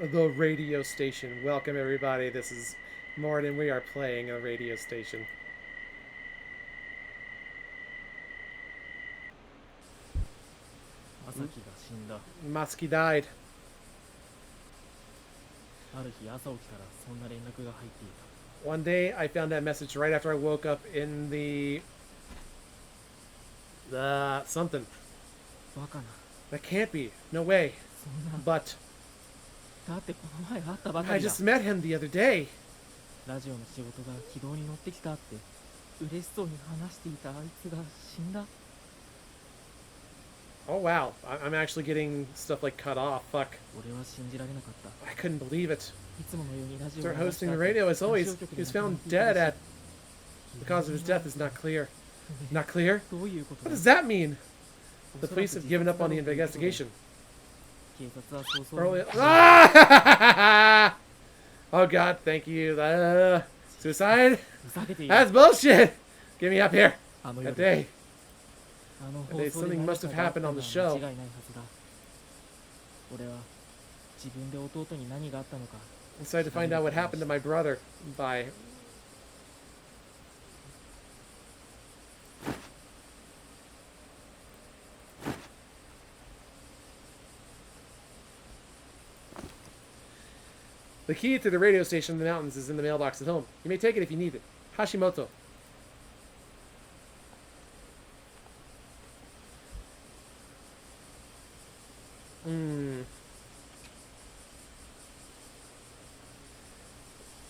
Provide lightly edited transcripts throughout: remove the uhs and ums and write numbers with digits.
The radio station. Welcome, everybody. This is Morton. We are playing a radio station. 朝日が死んだ。 Matsuki died. ある日朝起きたらそんな連絡が入っていた。 One day, I found that message right after I woke up in the something. バカな。 That can't be. No way. そんな。 But だってこの前会ったばか I りだ。 just met him the other day. ラジオの仕事が軌道に乗ってきたって嬉しそうに話していたあいつが死んだ。 Oh wow, I'm actually getting stuff like cut off. Fuck. 俺は信じられなかった。 I couldn't believe it. いつものようにラジオ Start を流した hosting the 後 radio as ラ always. ジオ局 He で was found 聞いて dead た at. The cause of his death is not clear. Not clear? どういうこと What だ。 does that mean? The police have given up on the investigation. 警察は早々に Early. Ah! Oh god, thank you. Suicide? ふざけている。 That's bullshit! Get me up here. あの That 夜 day. あの That 放 day 送で something 何 must か have があった happened の on は the 間 show. 違いないはずだ。俺は自分で弟に何があったのか Decided to find out what happened to my brother by. The key to the radio station in the mountains is in the mailbox at home. You may take it if you need it. Hashimoto.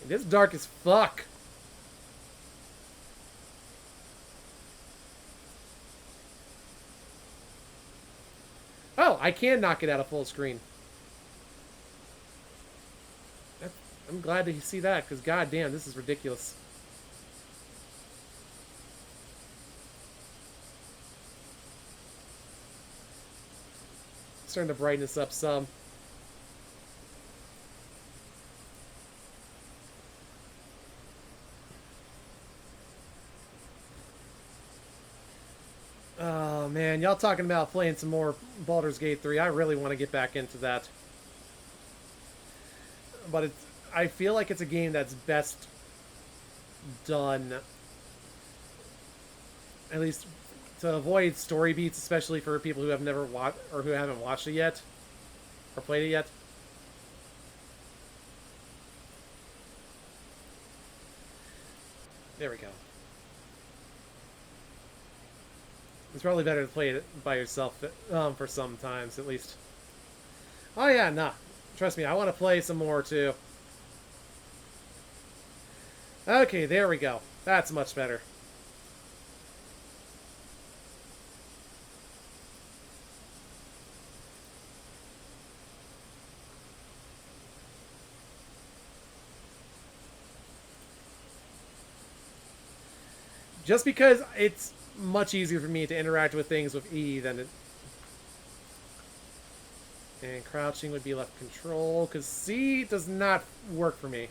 This dark as fuck. Oh, I can knock it out of full screen. I'm glad to see that, because goddamn, this is ridiculous. Starting to brighten this up some. Oh man, y'all talking about playing some more Baldur's Gate 3. I really want to get back into that. But it's, I feel like it's a game that's best done, at least to avoid story beats, especially for people who have never watched or who haven't watched it yet or played it yet. There we go. It's probably better to play it by yourself for some times, at least. Oh yeah, nah. Trust me, I want to play some more too. Okay, there we go. That's much better. Just because it's much easier for me to interact with things with E than it... And crouching would be left control, because C does not work for me.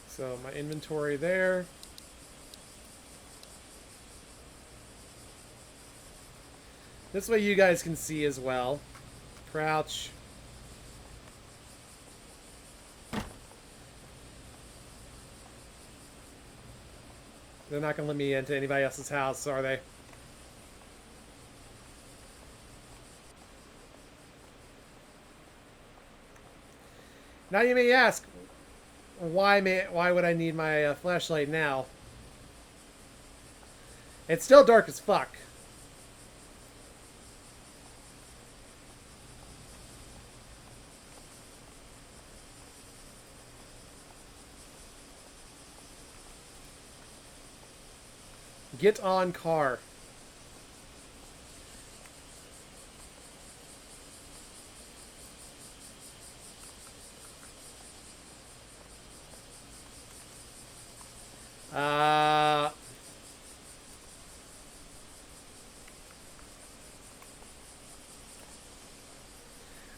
So my inventory there. This way you guys can see as well. Crouch. They're not going to let me into anybody else's house, are they? Now you may ask, why would I need my flashlight now? It's still dark as fuck. Get on car.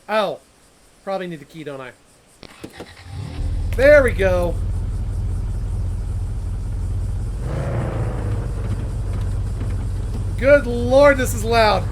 Oh. Probably need the key, don't I? There we go. Good lord, this is loud.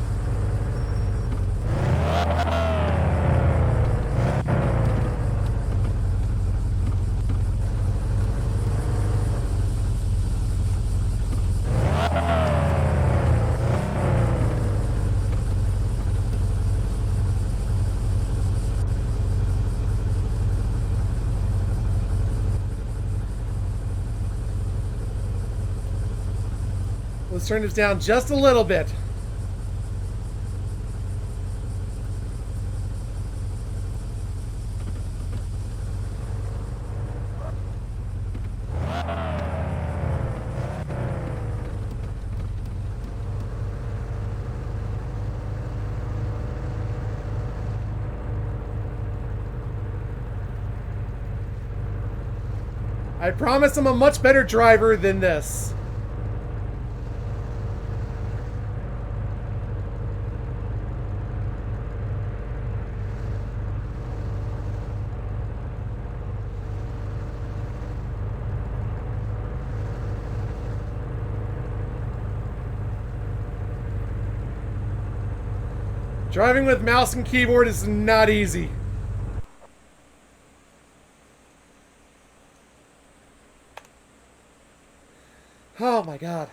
Let's turn this down just a little bit. I promise I'm a much better driver than this. Driving with mouse and keyboard is not easy. Oh my god.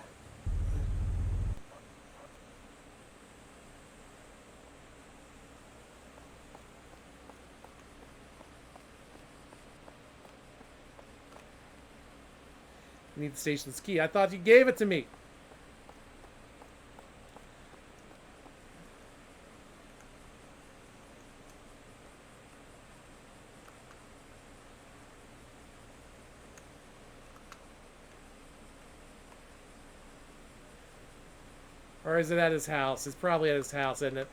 I need the station's key. I thought you gave it to me. Or is it at his house? It's probably at his house, isn't it?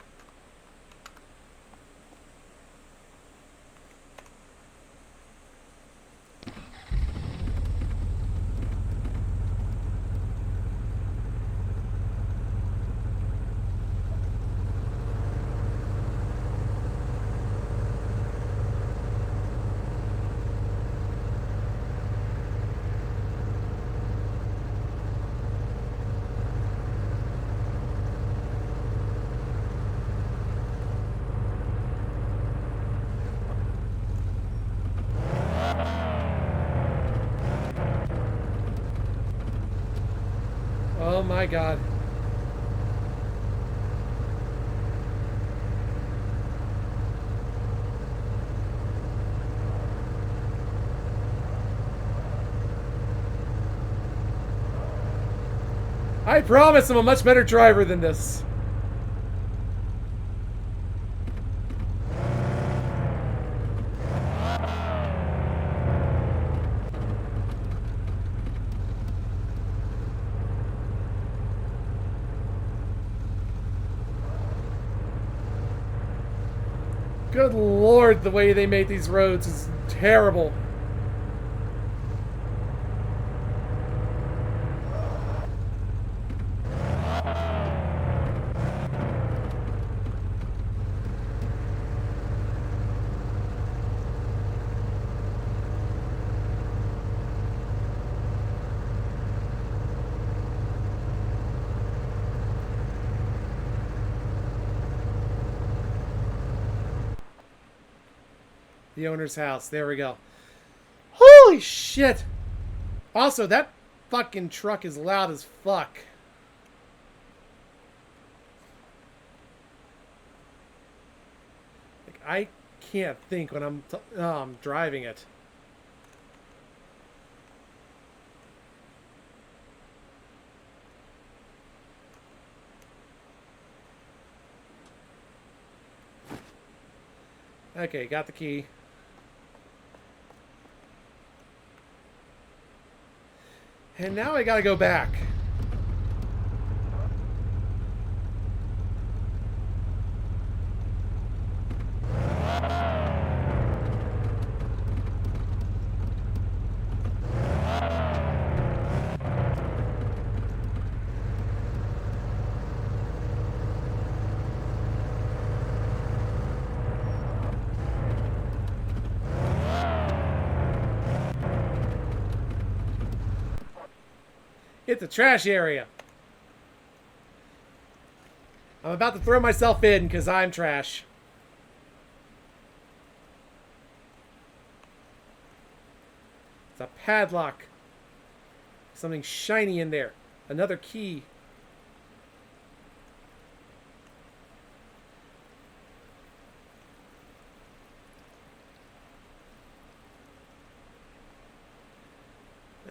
Oh my god. I promise I'm a much better driver than this. Good lord, the way they make these roads is terrible. The owner's house. There we go. Holy shit! Also, that fucking truck is loud as fuck. Like, I can't think when I'm driving it. Okay, got the key. And now I gotta go back. Hit the trash area. I'm about to throw myself in because I'm trash. It's a padlock. Something shiny in there. Another key.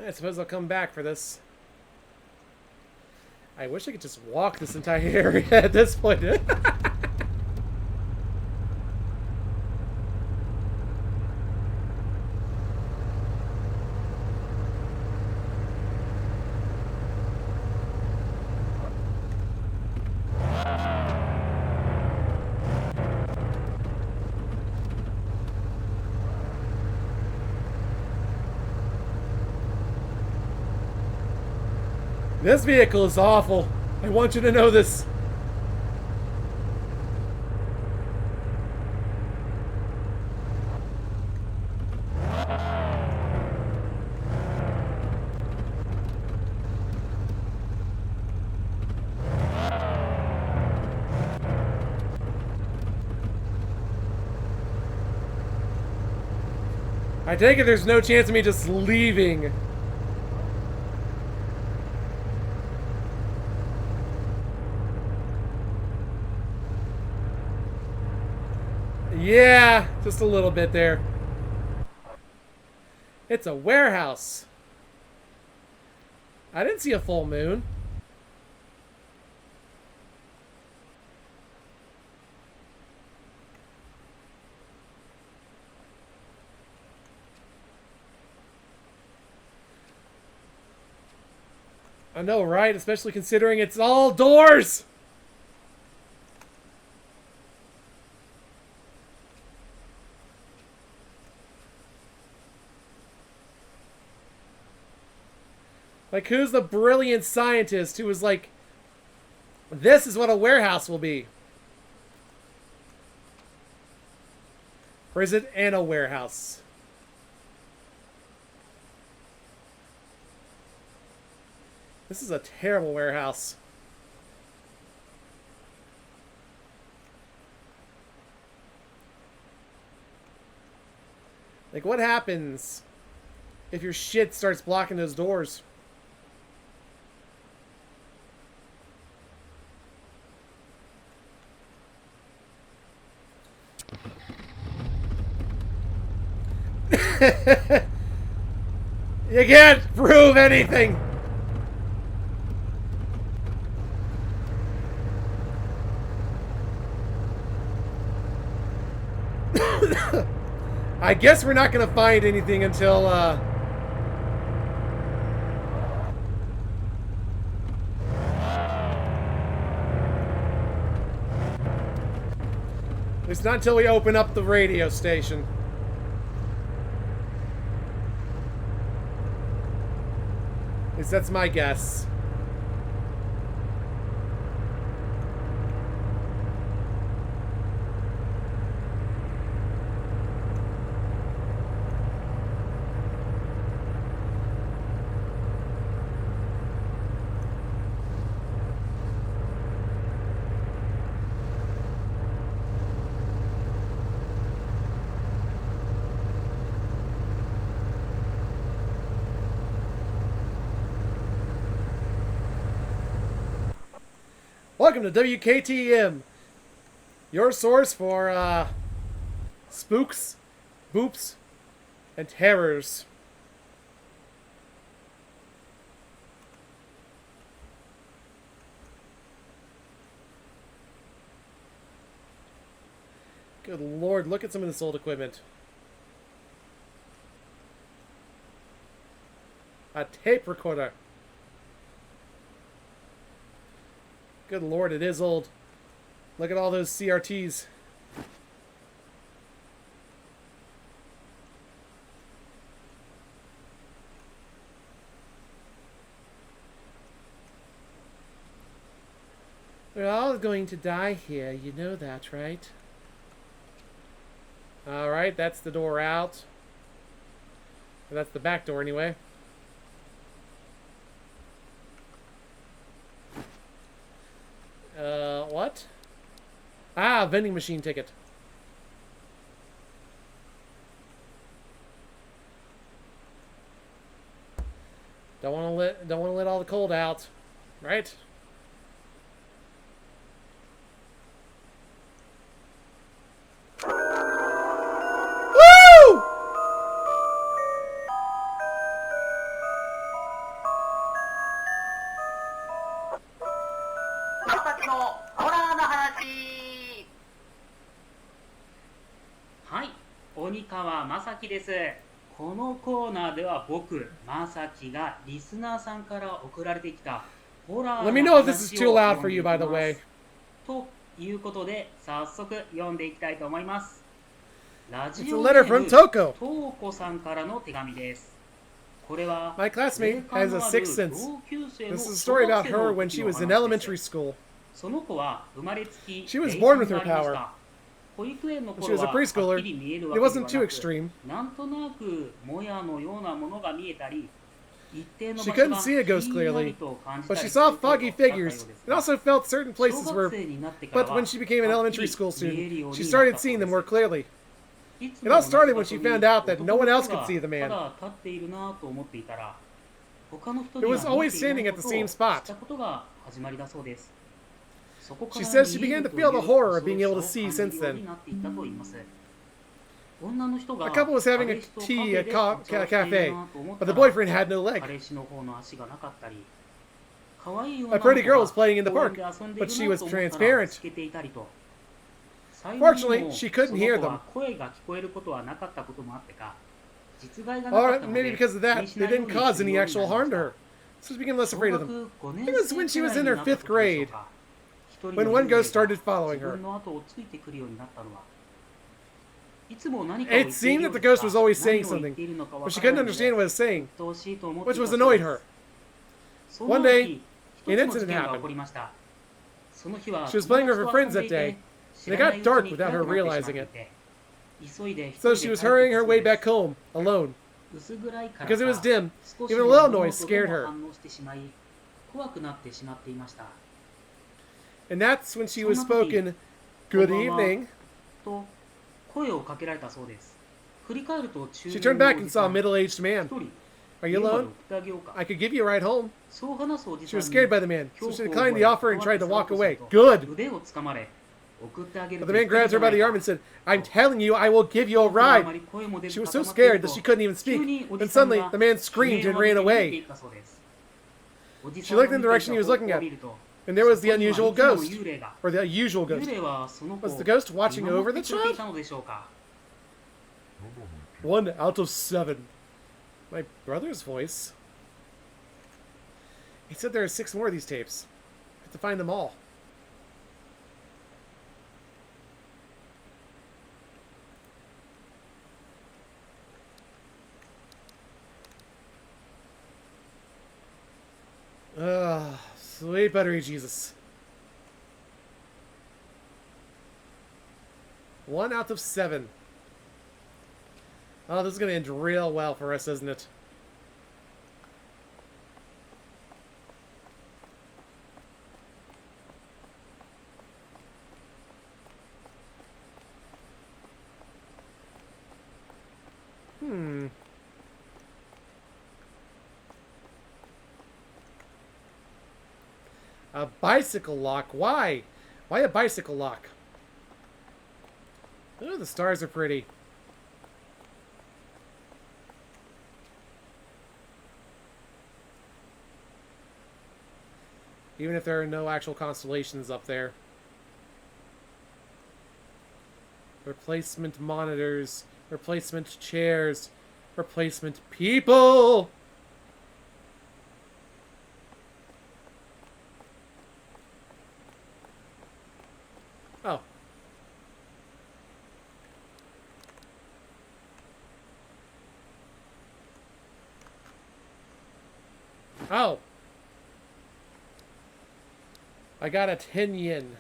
I suppose I'll come back for this. I wish I could just walk this entire area at this point. This vehicle is awful. I want you to know this. I take it there's no chance of me just leaving. Yeah, just a little bit there. It's a warehouse. I didn't see a full moon. I know, right? Especially considering it's all doors! Like, who's the brilliant scientist who was like, this is what a warehouse will be? Or is it in a warehouse? This is a terrible warehouse. Like, what happens if your shit starts blocking those doors? You can't prove anything. I guess we're not gonna find anything until it's not until we open up the radio station. At least that's my guess. Welcome to WKTM, your source for spooks, boops, and terrors. Good Lord, look at some of this old equipment. A tape recorder. Good Lord, it is old. Look at all those CRTs. We're all going to die here, you know that, right? Alright, that's the door out. Or that's the back door anyway. What? Ah, vending machine ticket. Don't want to let all the cold out, right? Woo! まさきのホラーの話。はい、鬼川正樹です。このコーナーでは僕、正樹がリスナーさんから送られてきたホラーの Let 話 me を know if this is too 読 loud ん for でい you, き by ま the way. す。ということで、早速読んでいきたいと思います。ラジ It's a オ letter ネー from ム Toko. トウコさんからの手紙です。これは My classmate 霊感 has の a ある sixth sense. 同級生の This is a 小 story about 学生 her の when 時 she の was in 話 elementary です。 school. その子は生まれつき She was 霊 born 感 with が her ありまし power. た。保育園の When she 頃 was a ははっ preschooler, きり見える it わけで wasn't は too なく、 extreme. なんとなくもやのようなものが見えたり、一定の She 場所 couldn't が see a ghost ひんやり clearly, と感じ but た she りする saw ことだった foggy ようで figures す and が、 also felt certain 小 places 学 were. 生になってから But は when she became an はっ elementary きり school 見えるよ student, う she になっ started たそ seeing うで them す。 more clearly. いつ It も all 同じ started 場 when 所 she に found out that no 男 one の else 人 could が see the た man. だ立っているなと思っていたら、他の人 It に was は見え always ていな standing い at こ the とを same 知っ spot. たことが始まりだそうです。そこか She ら says she 見え began る to と feel い the う horror 恐 of being ろ able し to さを see 感じ since るよう then. になっていったと言います。女の人 The が couple was having 彼 a 氏とカフ tea ェ at で ca- お茶 ca- をしている cafe, なと思っ but た the ら、 boyfriend had no leg. 彼氏の方の足がなかったり、可愛い A 女の pretty 子 girl が was playing in the 公園 park, で遊んでい but る she な was と思ったら transparent. 透けていたりと、幸いに Fortunately, も she そ couldn't の hear 子 them. は声が聞こえることはなかったこともあってか、実害がなか Or ったの maybe で because of 気 that, にし they ないよう didn't に cause する any ように actual なりま harm し to た。 her. So she became less 小 afraid of 学 them. 5 It 年 was 生 when く she ら was い in に her なった fifth 時でしょう grade か。一人 when の one 幽霊 ghost が started following 自 her. 分の後をついてくるようになったのは、いつも何かを It 言ってい seemed るよ that う the です ghost was が、 always 何 saying を言っ something, ているのか but わ she から couldn't ないの understand で、 what it was 鬱 saying, 陶しいと思って which いた was そう annoyed で her. す。そんな One 時、 day, 一 an つの incident 事件が happened. 起こりました。その日は She was playing with her 友達と friends 遊んで that いて、 day, 知 and ら it ないう got ち dark に without 暗 her くなってしま realizing ってい it. て、急いで一 So 人 she で was 帰って hurrying きた her そう way で back す。 home, alone. 薄暗いから Because it was か、 dim, 少し even の a 物 loud 音 noise で scared も her. 反応してしまい、怖くなってしまっていました。 And that's when she was そんな時、 spoken, "Good こんばんは evening." と声をかけられたそうです。振り返ると中 She turned 年の back お and じ saw さ a ん、 middle-aged 一 man. 人 Are 家 you まで送 alone? ってあげようか。 I could give you a ride home. そう話すおじ She さん was に scared by the man, so 恐 she 怖を declined 覚 the え、 offer and 断っ tried て to 去ろう walk とする away. と、 Good. 腕をつかまれ、送ってあげる But と the 言 man ってる grabbed じ her ゃ by ない the か。 arm and said, "I'm telling you, I will give you a 恐怖があ ride." まり声も出ず She was so 固まっている scared と、 that she couldn't even 急 speak. におじ Then さん suddenly, が the man 悲 screamed 鳴 and を上 ran げて逃げて away. いったそうです。おじ She さんが looked in 見 the てい direction た he was 方 looking 向を at, 見ると、 and there was そ the こにはい unusual つも ghost, 幽霊が。 or the usual 幽 ghost. 霊はその子 Was を the ghost watching 見 over 守 the ってくれてい child? たのでしょうか。 1 out of 7. My brother's voice. He said there are 6 more of these tapes. I have to find them all. Sweet buttery Jesus. 1 out of 7. Oh, this is going to end real well for us, isn't it? A bicycle lock. Why? Why a bicycle lock? Oh, the stars are pretty. Even if there are no actual constellations up there. Replacement monitors. Replacement chairs. Replacement people! Oh. Oh. I got a 10 yen.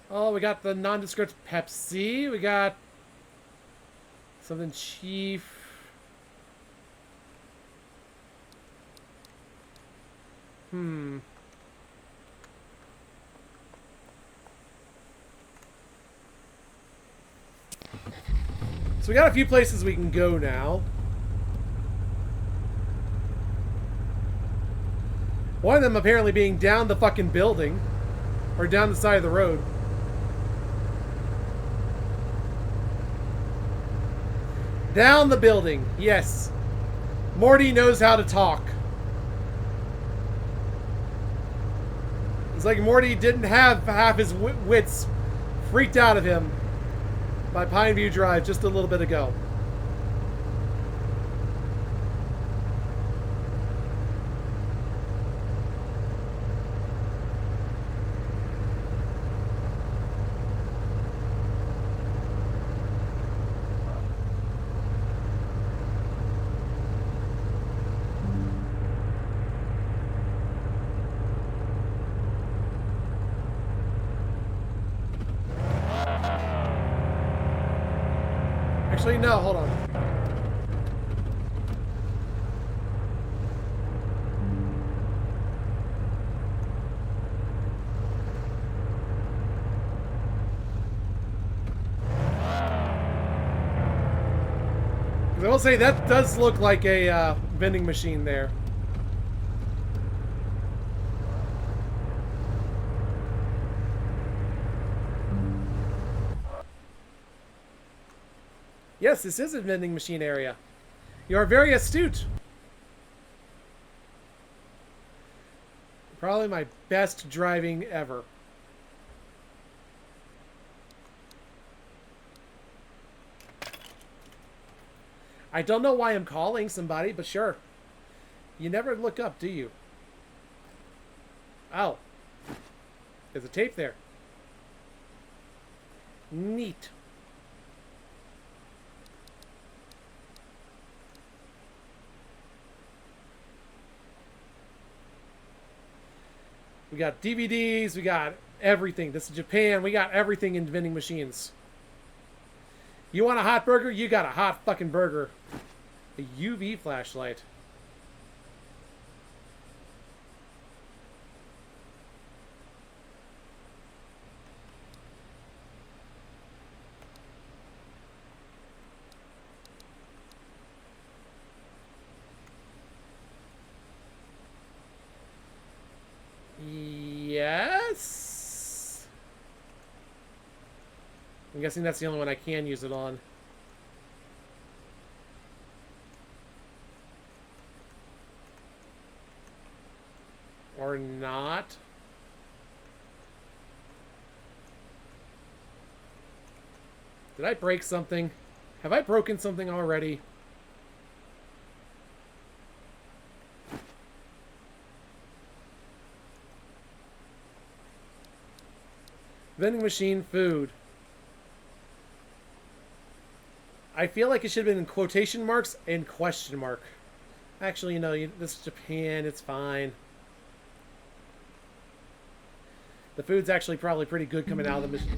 Oh, we got the nondescript Pepsi. We got something chief. So we got a few places we can go now. One of them apparently being down the fucking building. Or down the side of the road. Down the building, yes. Morty knows how to talk. It's like Morty didn't have half his wits freaked out of him by Pineview Drive just a little bit ago. Actually, no, hold on. I will say that does look like a vending machine there. Yes, this is a vending machine area. You are very astute. Probably my best driving ever. I don't know why I'm calling somebody, but sure. You never look up, do you? Oh. There's a tape there. Neat. We got DVDs, we got everything. This is Japan, we got everything in vending machines. You want a hot burger? You got a hot fucking burger. A UV flashlight. Yes? I'm guessing that's the only one I can use it on. Or not. Did I break something? Have I broken something already? Vending machine food. I feel like it should have been in quotation marks and question mark. Actually, you know, this is Japan. It's fine. The food's actually probably pretty good coming out of the machine.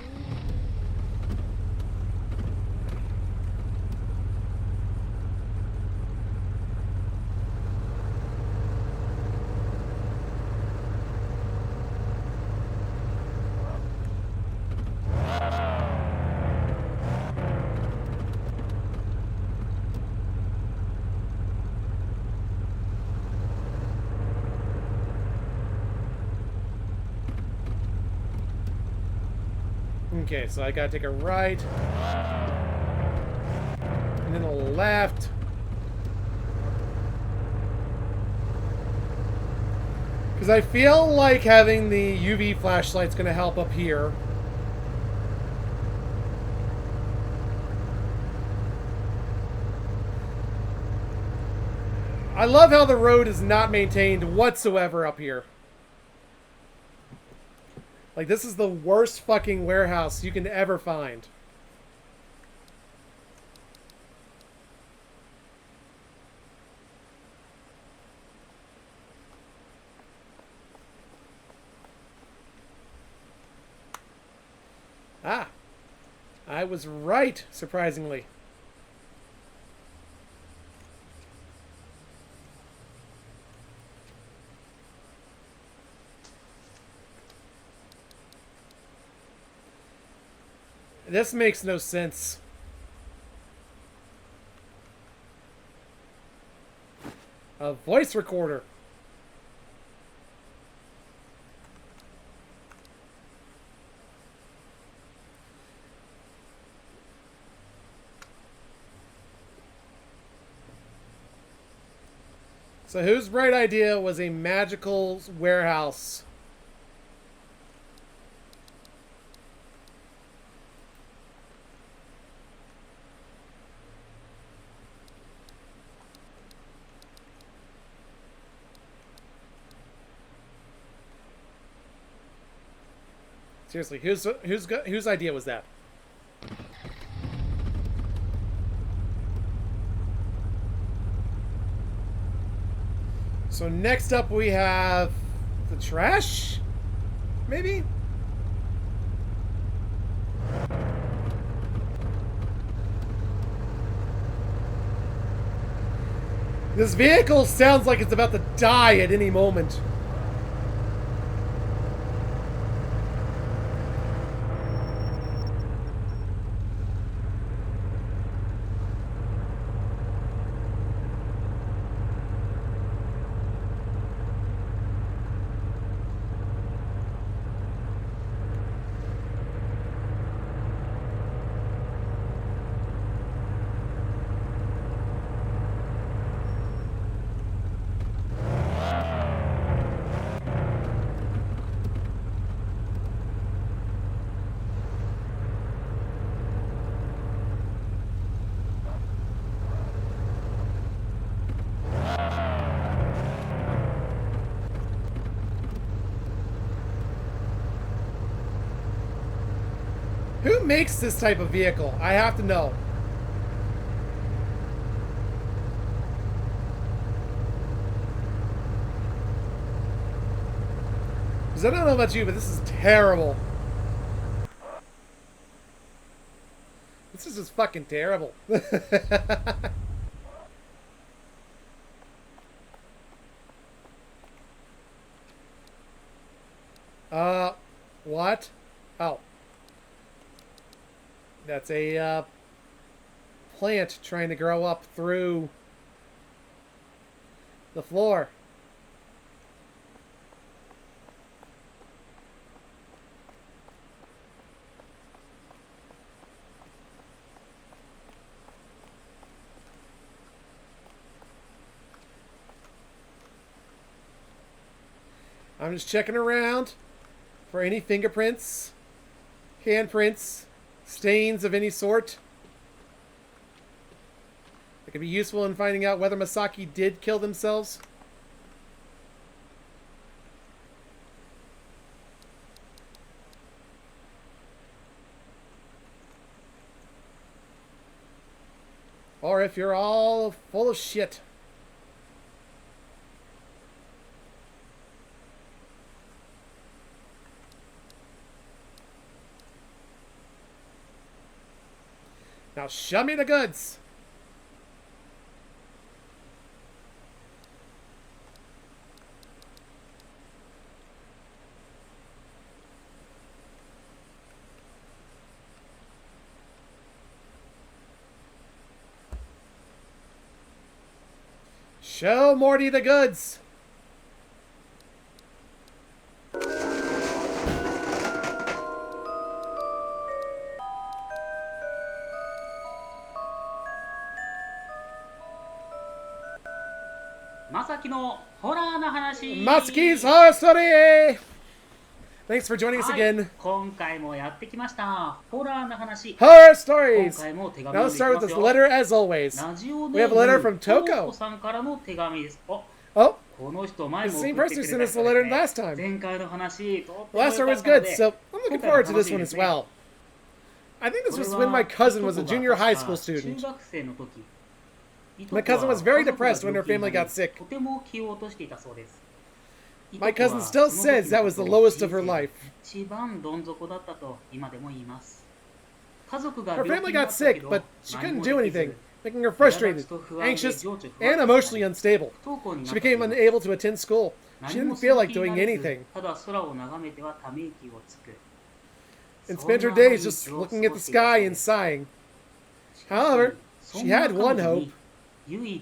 Okay, so I gotta take a right. And then a left. Because I feel like having the UV flashlight's gonna help up here. I love how the road is not maintained whatsoever up here. Like, this is the worst fucking warehouse you can ever find. I was right, surprisingly. This makes no sense. A voice recorder. So whose bright idea was a magical warehouse? Seriously, whose idea was that? So next up we have the trash? Maybe? This vehicle sounds like it's about to die at any moment. Who makes this type of vehicle? I have to know. Because I don't know about you, but this is terrible. This is just fucking terrible. What? Oh. That's a plant trying to grow up through the floor. I'm just checking around for any fingerprints, handprints, stains of any sort that could be useful in finding out whether Masaki did kill themselves. Or if you're all full of shit. Now show me the goods. Show Morty the goods. Masaki's horror story. Thanks for joining us again. 今回もやってきましたホラーの話 Horror stories. 今回も手紙 Now を let's い start き with ます this よ letter as always. ラジオ We have a letter from ト Toko. コさんからの手紙です。お Oh, この人前 the も same 送って person く who れ sent た us the 人 letter です last ね time. 前回の話とって The も last 良 one か was ったの good, で so I'm looking forward to this one as well. I think this was when my cousin was a junior high school 中 student. 学生の時 My cousin was very depressed when her family got sick. とても気を落としていたそうです。 My cousin still says that was the lowest of her life. 一番どん底だったと今でも言います。Her family got sick, but she couldn't do anything, making her frustrated, anxious, and emotionally unstable. She became unable to attend school. She didn't feel like doing anything, and spent her days just looking at the sky and sighing. However, she had one hope. It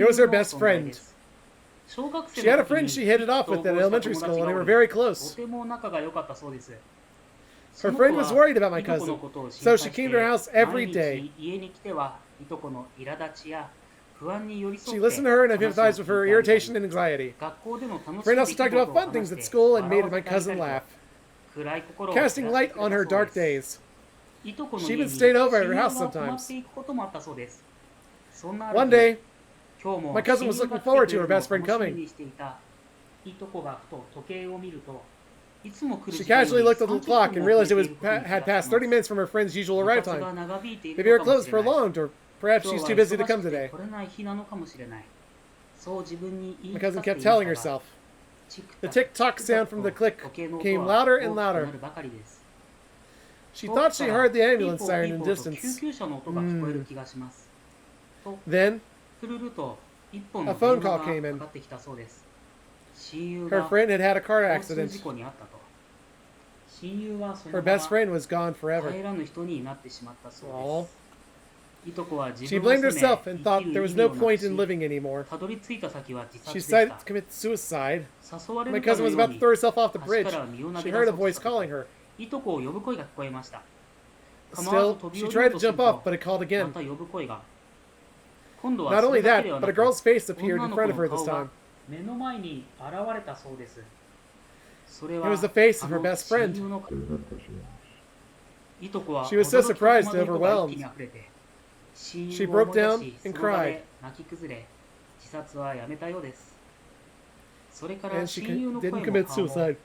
was her best friend. She had a friend she hit it off with at elementary school, and they were very close. Her friend was worried about my cousin, so she came to her house every day. She listened to her and empathized with her irritation and anxiety. Her friend also talked about fun things at school and made my cousin laugh, casting light on her dark days. She even stayed over at her house sometimes. One day, my cousin was looking forward to her best friend coming. She casually looked at the clock and realized it had passed 30 minutes from her friend's usual arrival time. Maybe her clothes prolonged, or perhaps she's too busy to come today. My cousin kept telling herself. The tick-tock sound from the click came louder and louder. She thought she heard the ambulance siren in the distance. Then, a phone call came in. Her friend had had a car accident. Her best friend was gone forever. Aww. She blamed herself and thought there was no point in living anymore. She decided to commit suicide. My cousin was about to throw herself off the bridge. She heard a voice calling her. Still, she tried to jump off, but it called again. Not only that, but a girl's face appeared in front of her this time. It was the face of her best friend. She was so surprised and overwhelmed. She broke down and cried. And she didn't commit suicide.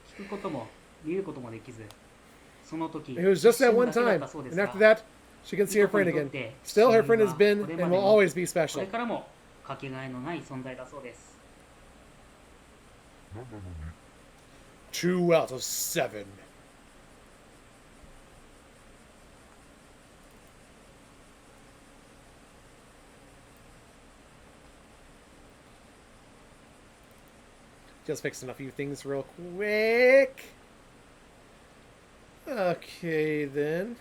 It was just that one time, and after that, she can see her friend again. Still, her friend has been and will always be special. 2 out of 7. Just fixing a few things real quick. Okay, then.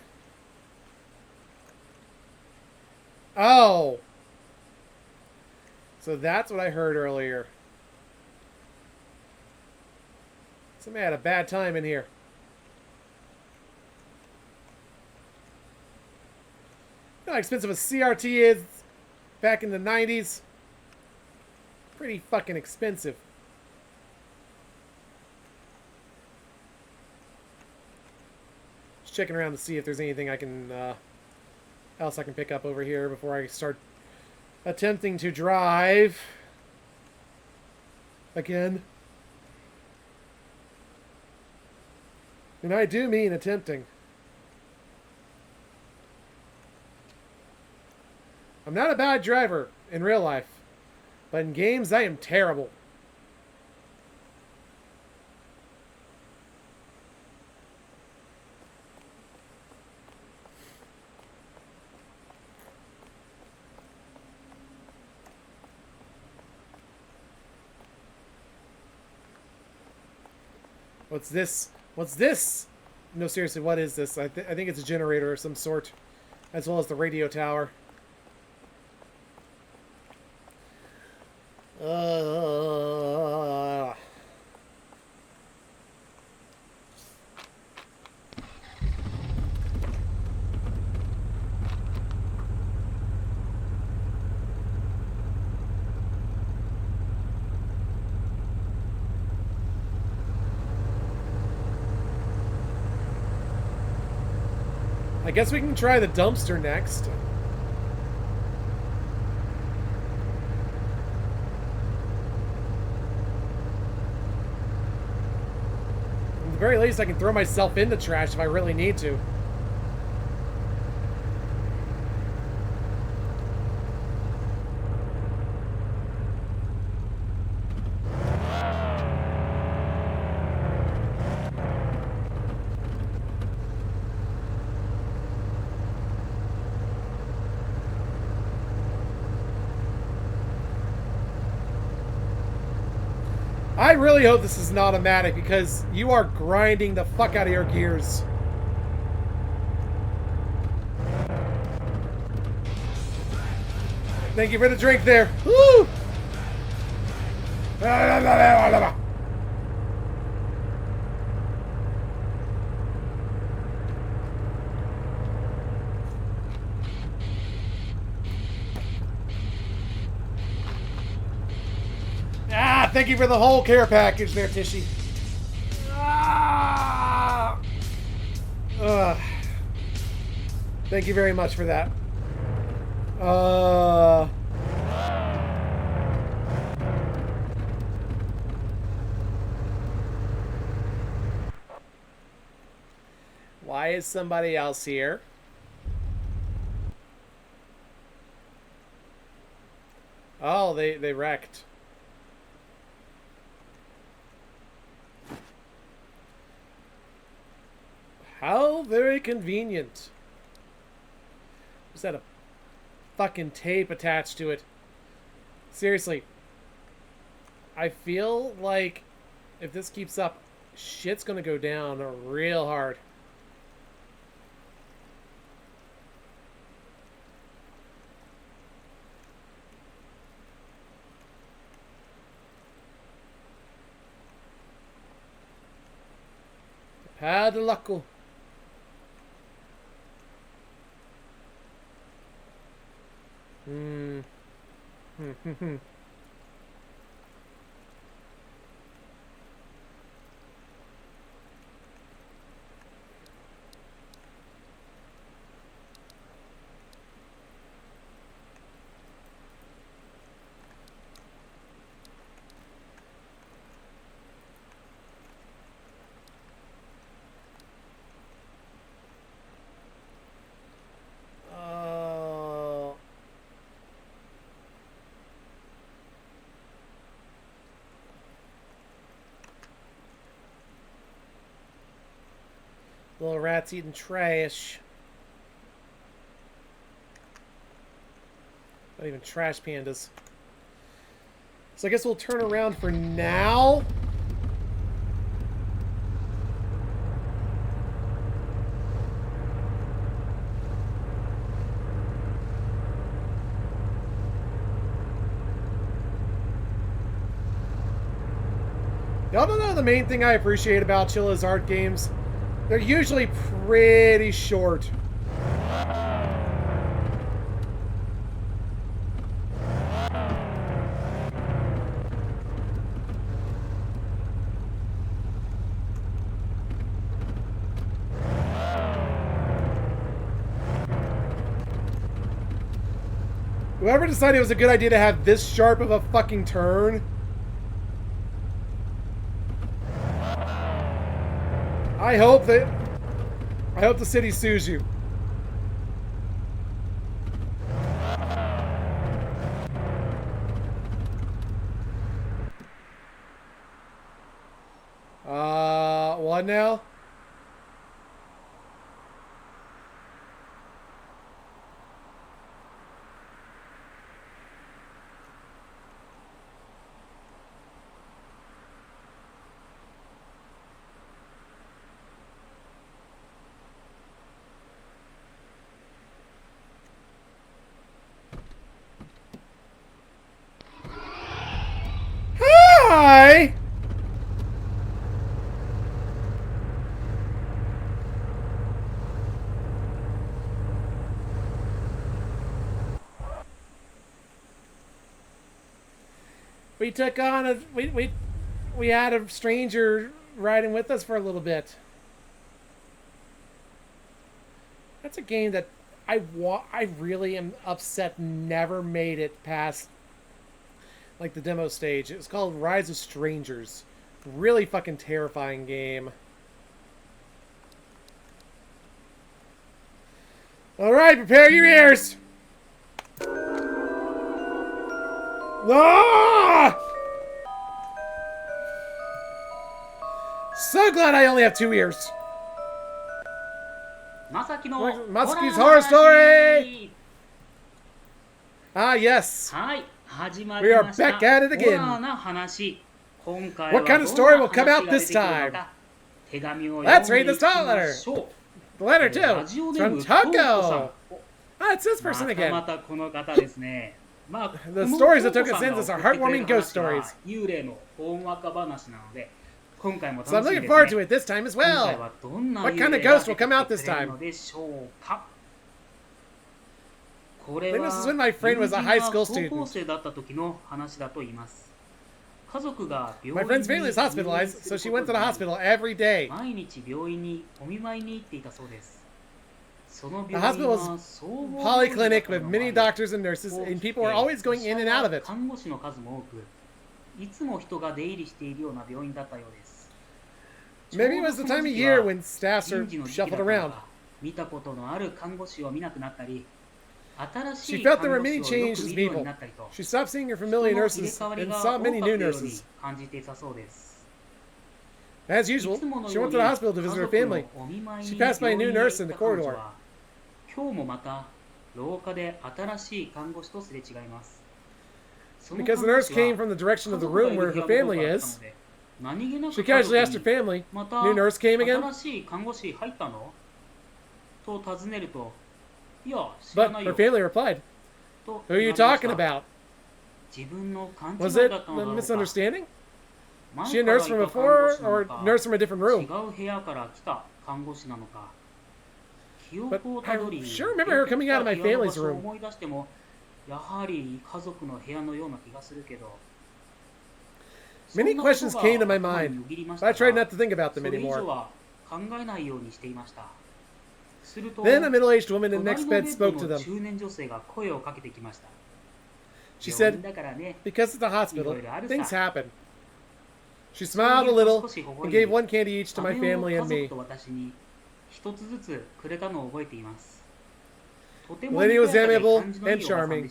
Oh! So that's what I heard earlier. Somebody had a bad time in here. You know how expensive a CRT is back in the 90s? Pretty fucking expensive. Just checking around to see if there's anything I can else I can pick up over here before I start attempting to drive again. And I do mean attempting. I'm not a bad driver in real life, but in games I am terrible. What's this? What's this? No, seriously, what is this? I think it's a generator of some sort, as well as the radio tower. I guess we can try the dumpster next. At the very least, I can throw myself in the trash if I really need to. I really hope this is an automatic because you are grinding the fuck out of your gears. Thank you for the drink there. Woo! Thank you for the whole care package there, Tishy. Thank you very much for that. Why is somebody else here? Oh, they wrecked. How very convenient. Just had a fucking tape attached to it. Seriously. I feel like if this keeps up, shit's gonna go down real hard. Padlaco. Little rats eating trash. Not even trash pandas. So I guess we'll turn around for now. Y'all don't know the main thing I appreciate about Chilla's art games? They're usually pretty short. Whoever decided it was a good idea to have this sharp of a fucking turn. I hope the city sues you. What now? Hi! We took on a we had a stranger riding with us for a little bit. That's a game that I really am upset never made it past like the demo stage. It was called Rise of Strangers. Really fucking terrifying game. Alright, prepare your ears! Ah! So glad I only have 2 ears. Masaki's horror story! Ah, yes. We are back at it again. What kind of story will come out this time? Let's read the start letter. The letter too. It's from Toko. Ah, it's this person again. The stories that Toko sends us are heartwarming ghost stories. So I'm looking forward to it this time as well. What kind of ghost will come out this time? I think this is when my friend was a high school student. My friend's family is hospitalized, so she went to the hospital every day. The hospital was a polyclinic with many doctors and nurses, and people were always going in and out of it. Maybe it was the time of year when staffs are shuffled around. She felt there were many changes in people. She stopped seeing her familiar nurses and saw many new nurses. As usual, she went to the hospital to visit her family. She passed by a new nurse in the corridor. Because the nurse came from the direction of the room where her family is, she casually asked her family, "New nurse came again?" But her family replied, "Who are you talking about?" Was it a misunderstanding? She a nurse from before, or a nurse from a different room? But I sure remember her coming out of my family's room. Many questions came to my mind, but I tried not to think about them anymore. Then a middle-aged woman in the next bed spoke to them. She said, "Because it's a hospital, things happen." She smiled a little and gave one candy each to my family and me. The lady was amiable and charming.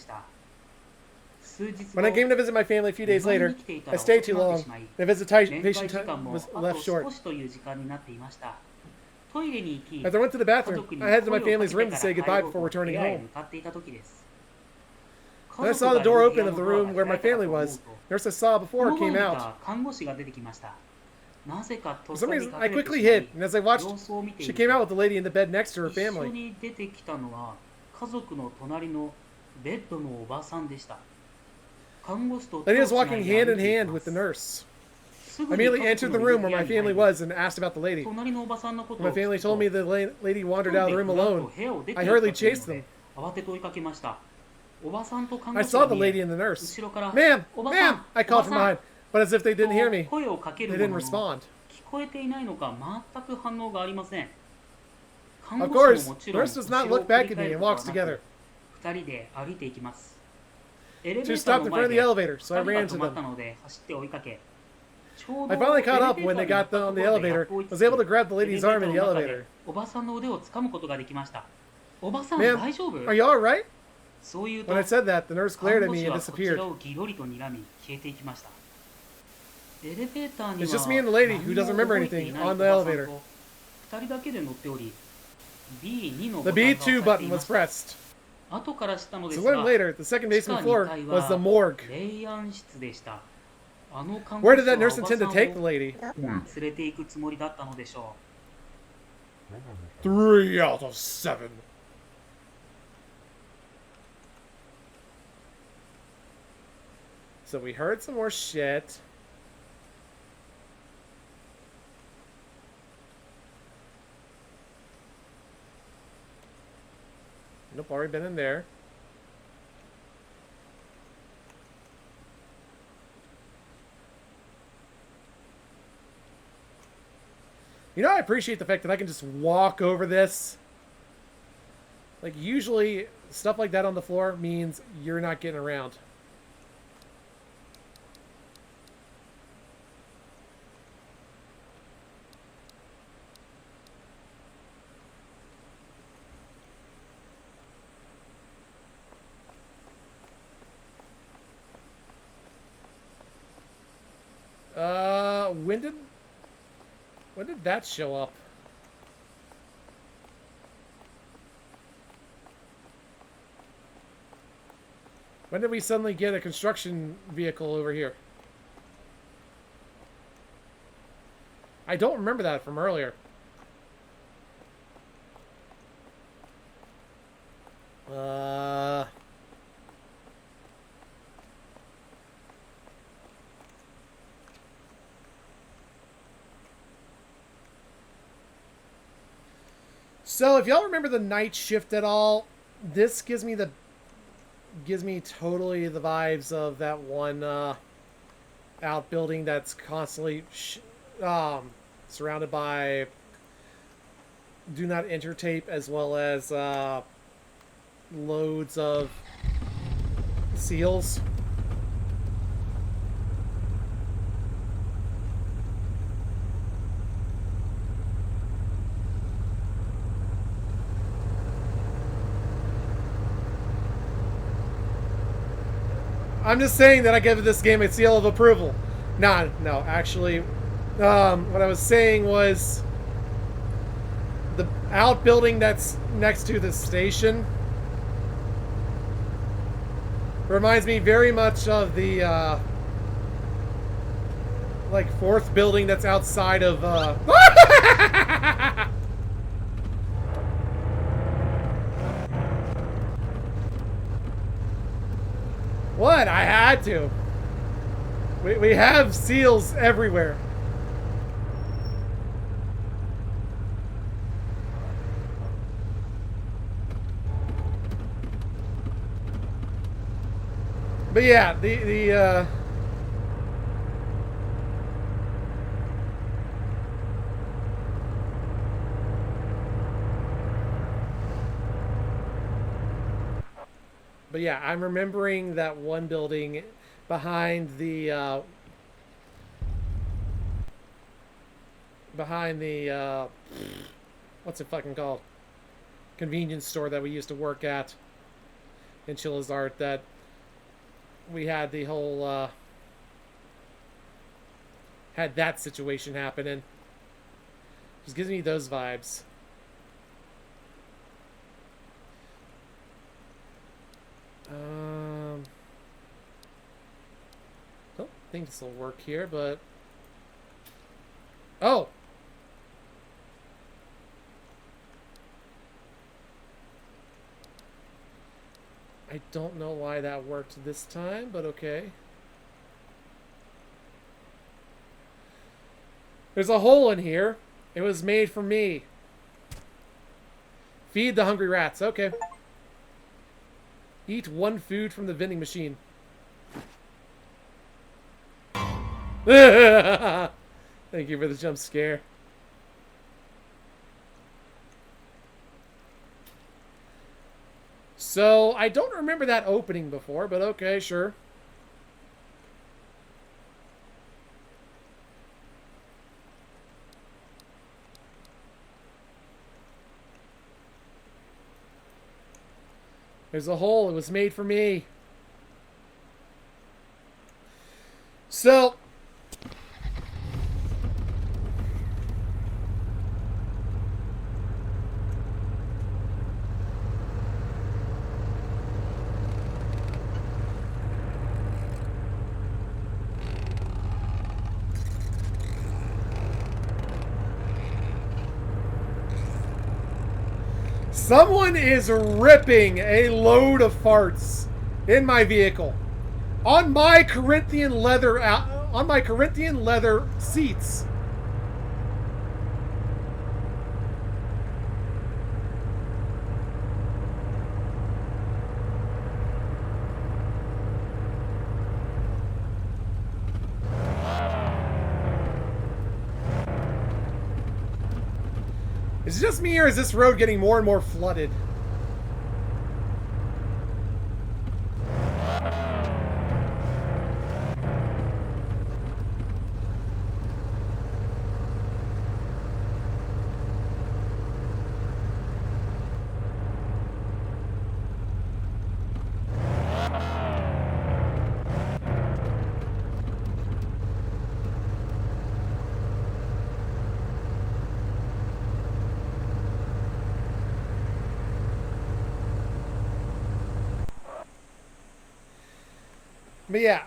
When I came to visit my family a few days later, I stayed too long. The visitation time was left short. As I went to the bathroom, I headed to my family's room to say goodbye before returning home. When I saw the door open of the room where my family was, the nurse I saw before came out. For some reason, I quickly hid, and as I watched, she came out with the lady in the bed next to her family. The lady was walking hand in hand with the nurse. I immediately entered the room where my family was and asked about the lady. When my family told me the lady wandered out of the room alone, I hurriedly chased them. I saw the lady and the nurse. "Ma'am! Ma'am!" I called from behind, but as if they didn't hear me, they didn't respond. Of course, the nurse does not look back at me and walks together. Two stopped in front of the elevator, so I ran to them. I finally caught up when they got on the elevator, was able to grab the lady's arm in the elevator. "Ma'am, are you alright?" When I said that, the nurse glared at me and disappeared. It's just me and the lady who doesn't remember anything on the elevator. The B2 button was pressed. So learned later, the second basement floor was the morgue. Where did that nurse intend to take the lady? 3 out of 7. So we heard some more shit. Nope, already been in there. You know, I appreciate the fact that I can just walk over this. Like, usually, stuff like that on the floor means you're not getting around. When did that show up? When did we suddenly get a construction vehicle over here? I don't remember that from earlier. So if y'all remember the night shift at all, this gives me totally the vibes of that one outbuilding that's constantly surrounded by do not enter tape, as well as loads of seals. I'm just saying that I give this game a seal of approval. No, actually, what I was saying was the outbuilding that's next to the station reminds me very much of the like fourth building that's outside of What? I had to. We have seals everywhere. But yeah, But yeah, I'm remembering that one building behind the what's it fucking called? Convenience store that we used to work at in Chilla's Art, that we had the whole had that situation happening. Just gives me those vibes. Don't think this will work here, but oh, I don't know why that worked this time, but okay. There's a hole in here. It was made for me. Feed the hungry rats. Okay. Eat one food from the vending machine. Thank you for the jump scare. So, I don't remember that opening before, but okay, sure. There's a hole. It was made for me. So, someone is ripping a load of farts in my vehicle on my Corinthian leather seats. Is it just me, or is this road getting more and more flooded? But yeah,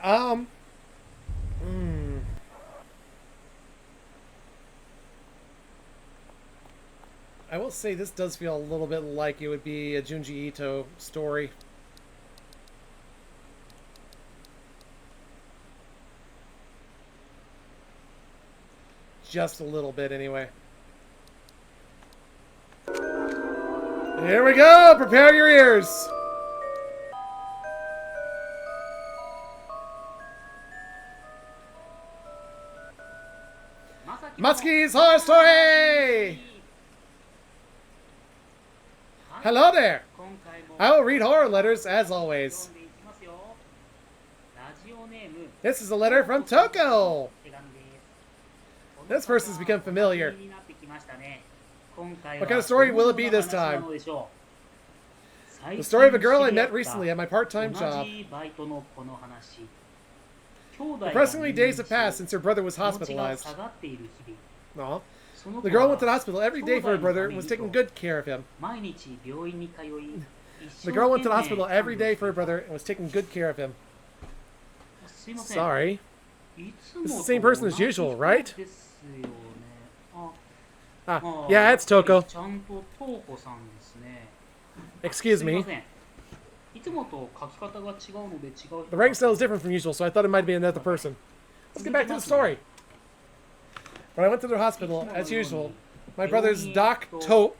will say this does feel a little bit like it would be a Junji Ito story. Just a little bit, anyway. Here we go! Prepare your ears! Matsuki's Horror Story! Hello there! I will read horror letters as always. This is a letter from Toko! This person's become familiar. What kind of story will it be this time? The story of a girl I met recently at my part-time job. Depressingly, days have passed since her brother was hospitalized. Aw. The girl went to the hospital every day for her brother and was taking good care of him. The girl went to the hospital every day for her brother and was taking good care of him. Sorry. It's the same person as usual, right? Ah, yeah, it's Toko. Excuse me. The writing style is different from usual, so I thought it might be another person. Let's get back to the story. When I went to the hospital, as usual, my brother's To.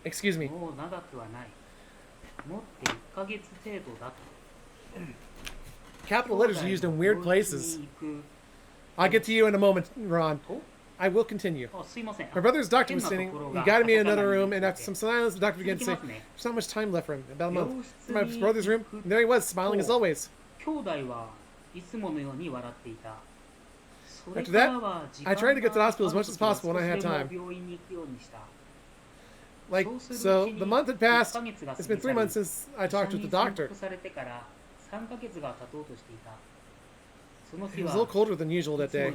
Excuse me. Capital letters are used in weird places. I'll get to you in a moment, Ron. I will continue. My brother's doctor was saying he got me in another room, and after some silence, the doctor began to say, there's not much time left for him. About a month. In my brother's room, and there he was, smiling as always. After that, I tried to get to the hospital as much as possible when I had time. Like, so the month had passed. It's been 3 months since I talked with the doctor. It was a little colder than usual that day.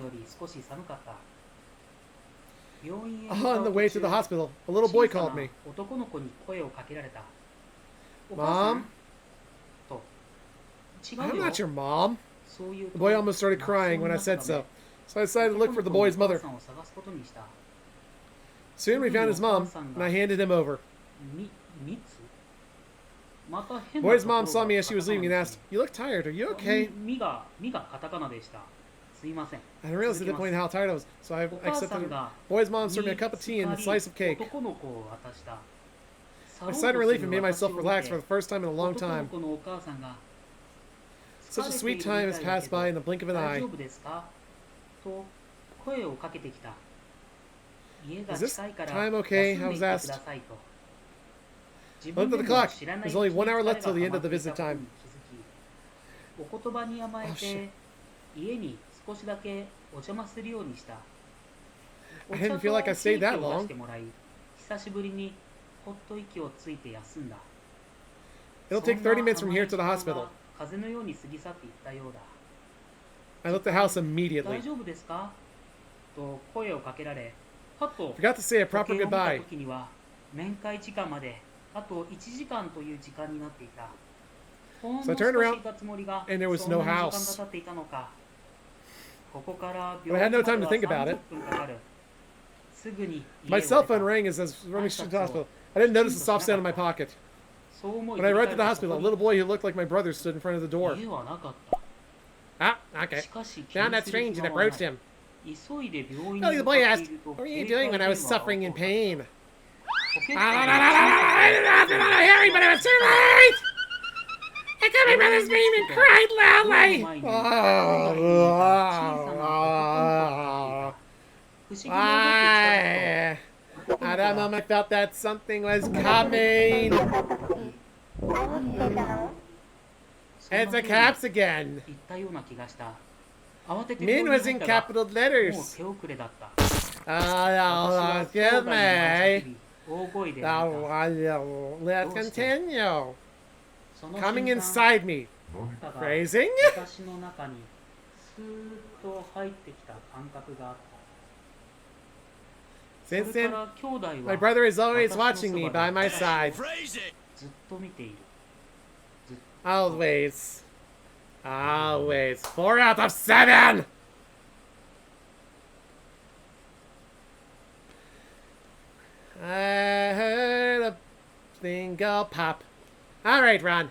On the way to the hospital, a little boy called me. Mom? I'm not your mom. The boy almost started crying when I said so. So I decided to look for the boy's mother. Soon we found his mom, and I handed him over. The boy's mom saw me as she was leaving and asked, "You look tired. Are you okay?" I didn't realize at that point how tired I was, so I accepted it. The boy's mom served me a cup of tea and a slice of cake. I sighed in relief and made myself relax for the first time in a long time. Such a sweet time has passed by in the blink of an eye. Is this time okay? I was asked. I looked at the clock. There's only 1 hour left till the end of the visit time. Oh, shit. I didn't feel like I stayed that long. It'll take 30 minutes from here to the hospital. I left the house immediately. Forgot to say a proper goodbye. So I turned around, and there was no house. But I had no time to think about it. My cell phone rang as I was running straight to the hospital. I didn't notice the soft sound in my pocket. When I arrived at the hospital, a little boy who looked like my brother stood in front of the door. Ah, okay. Found that strange and approached him. The boy asked, "What were you doing when I was suffering in pain?" Harry, but it was too late! I got my brother's name and cried loudly! At that moment, I felt that something was coming. It's the caps again. Min was in capital letters. Excuse me. Let's continue. Coming inside me. Phrasing? Since then, my brother is always watching me by my side. Always. Always. 4 out of 7! I heard a thing go pop. Alright, Ron.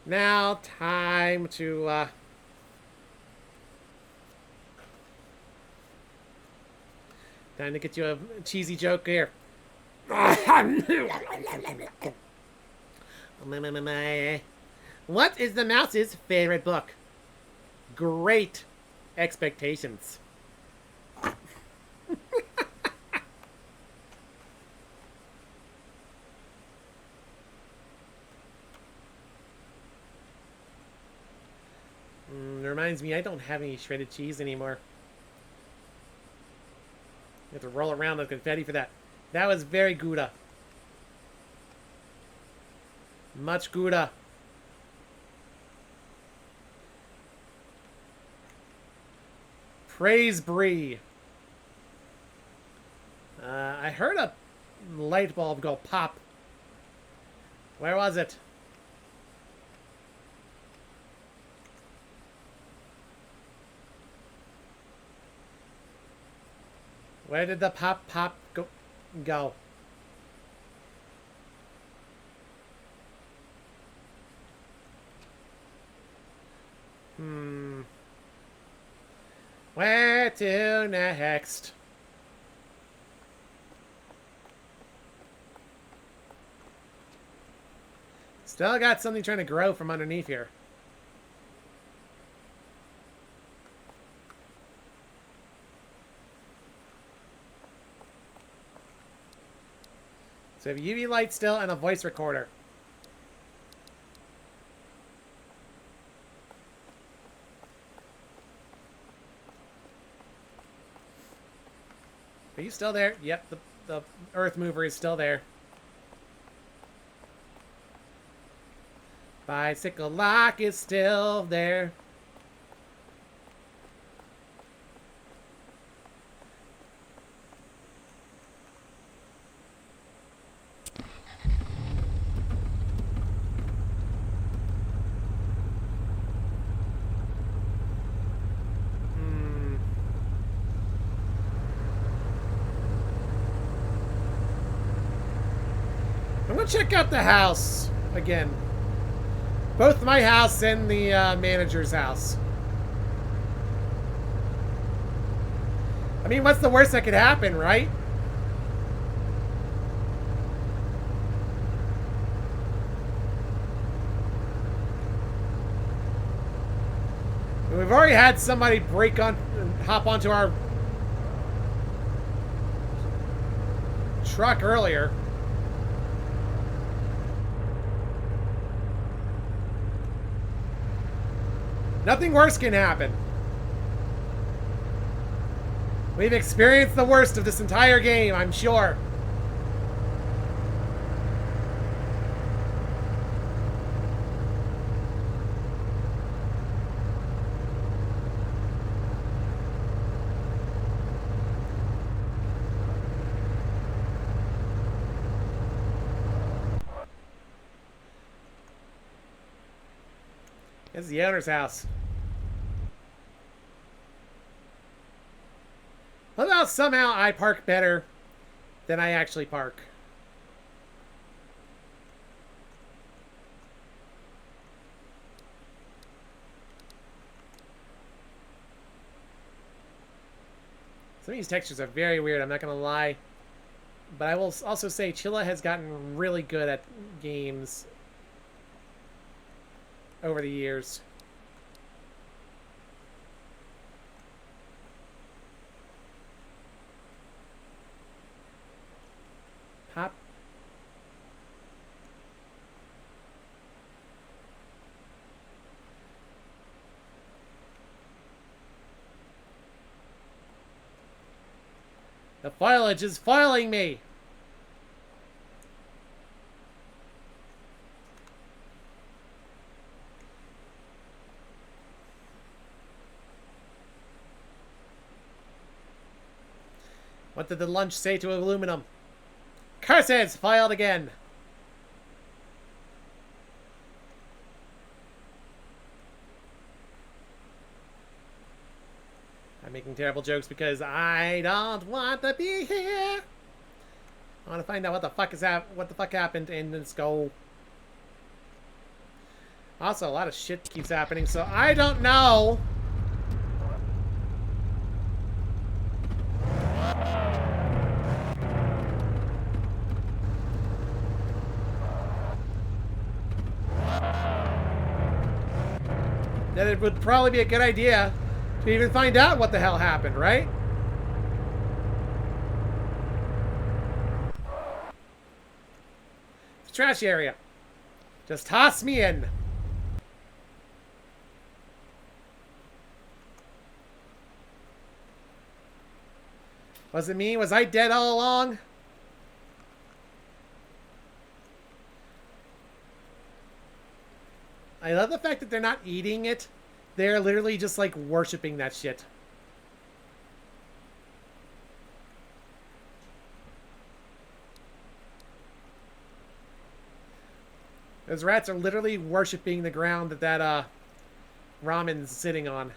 Now, time to, time to get you a cheesy joke here. What is the mouse's favorite book? Great Expectations. Reminds me, I don't have any shredded cheese anymore. You have to roll around the confetti for that. That was very Gouda. Much Gouda. Praise Brie. I heard a light bulb go pop. Where was it? Where did the pop go? Where to next? Still got something trying to grow from underneath here. So we have UV light still and a voice recorder. Are you still there? Yep, the earth mover is still there. Bicycle lock is still there. I'm gonna check out the house again. Both my house and the manager's house. I mean, what's the worst that could happen, right? We've already had somebody hop onto our truck earlier. Nothing worse can happen. We've experienced the worst of this entire game, I'm sure. This is the owner's house. What about somehow I park better than I actually park? Some of these textures are very weird, I'm not going to lie. But I will also say Chilla has gotten really good at games over the years. Hop. The foliage is foiling me. What did the lunch say to aluminum? Curses! Filed again! I'm making terrible jokes because I don't want to be here. I want to find out what the fuck happened, and let's go. Also, a lot of shit keeps happening, so I don't know. That it would probably be a good idea to even find out what the hell happened, right? The trash area. Just toss me in. Was it me? Was I dead all along? I love the fact that they're not eating it. They're literally just like worshipping that shit. Those rats are literally worshipping the ground that ramen's sitting on.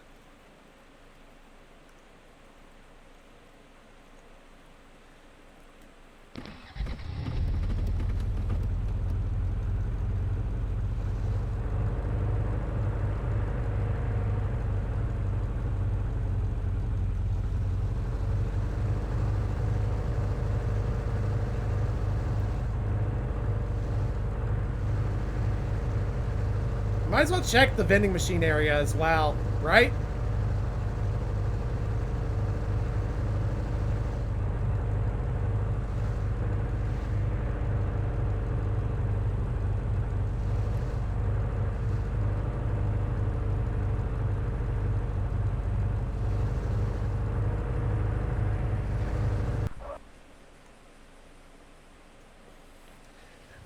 Might as well check the vending machine area as well, right?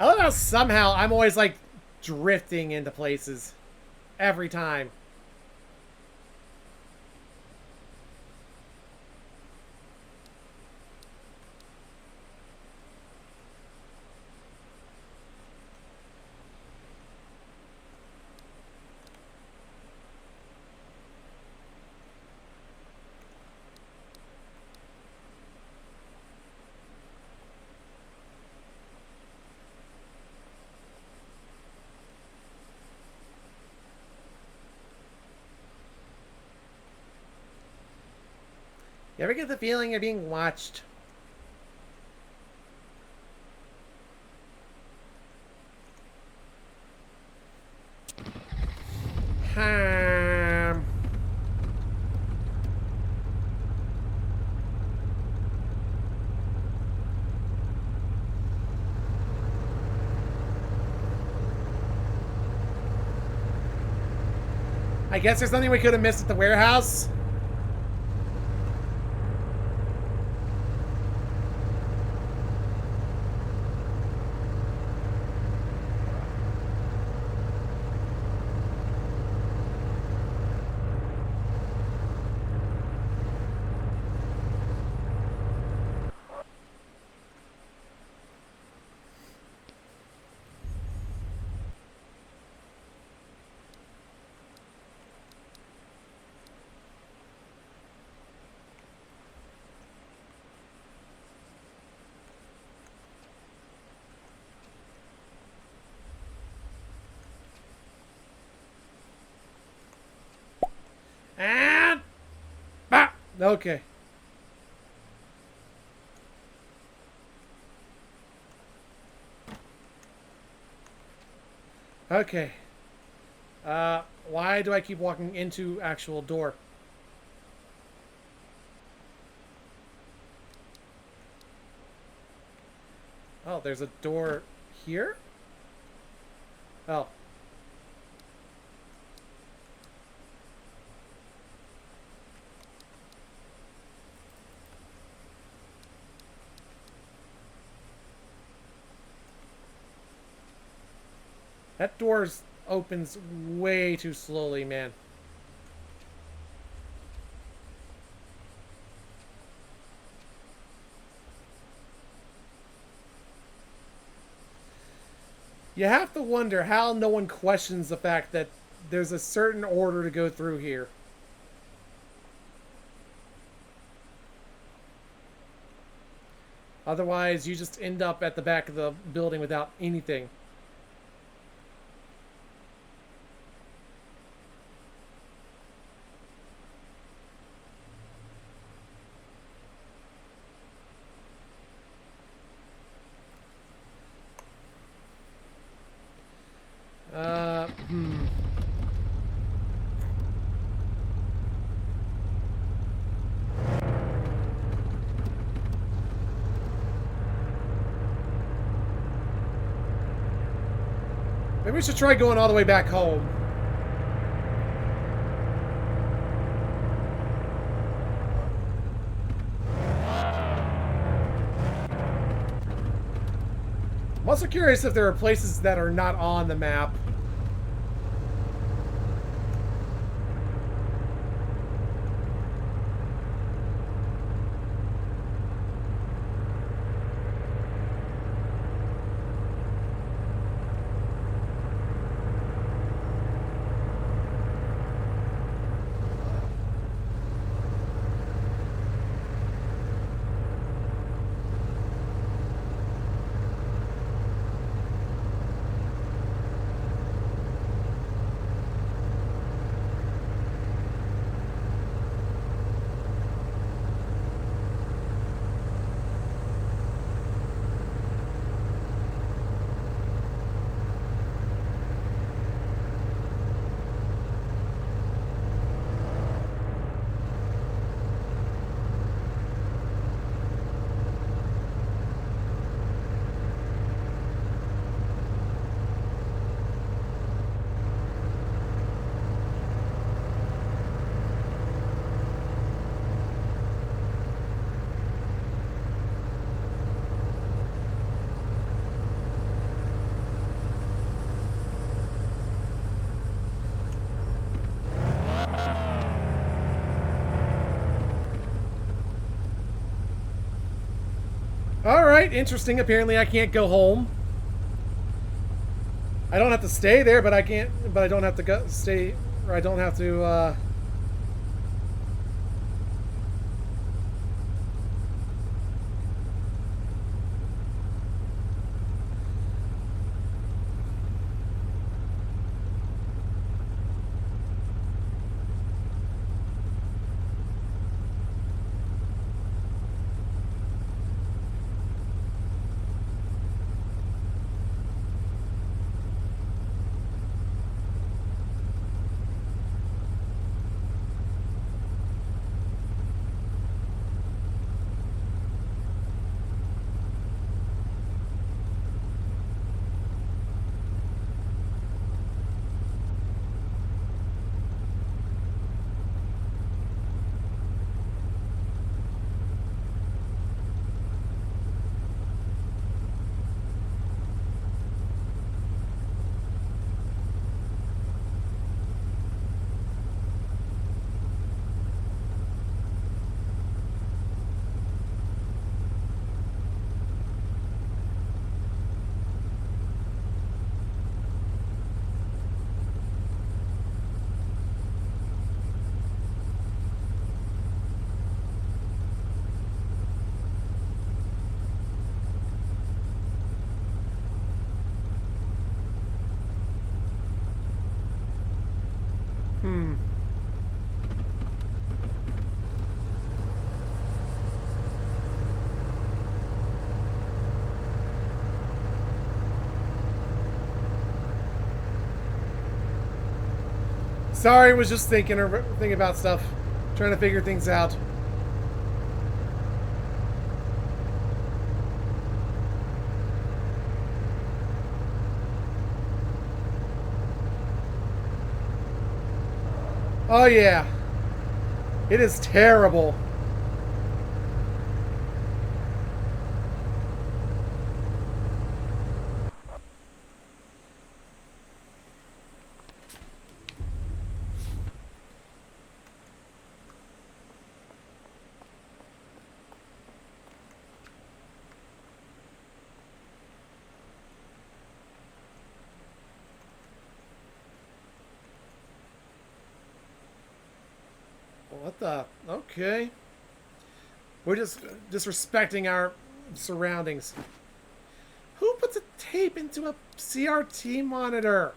I love how somehow I'm always like drifting into places every time. You ever get the feeling you're being watched? I guess there's something we could have missed at the warehouse. And... bah! Okay. Okay. Why do I keep walking into actual door? Oh, there's a door here? Oh. That door opens way too slowly, man. You have to wonder how no one questions the fact that there's a certain order to go through here. Otherwise, you just end up at the back of the building without anything. Maybe we should try going all the way back home. I'm also curious if there are places that are not on the map. Alright, interesting. Apparently I can't go home. I don't have to stay there, but I can't, but I don't have to go stay, or I don't have to, Sorry, was just thinking about stuff. Trying to figure things out. Oh yeah. It is terrible. What the? Okay. We're just disrespecting our surroundings. Who puts a tape into a CRT monitor?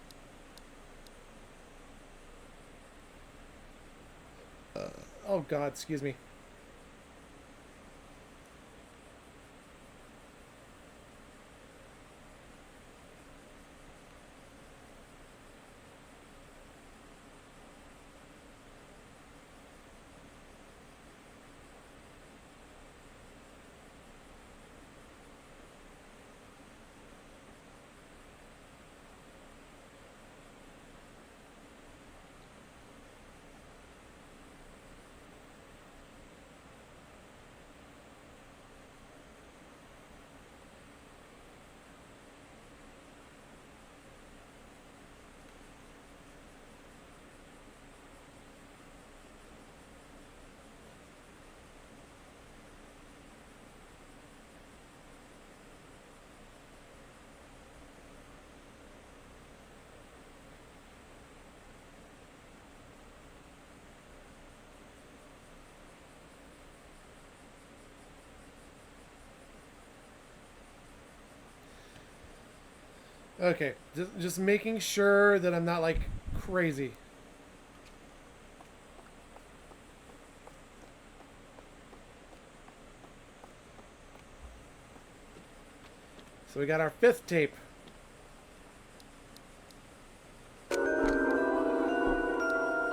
Oh God, excuse me. Okay, just making sure that I'm not, like, crazy. So we got our 5th tape.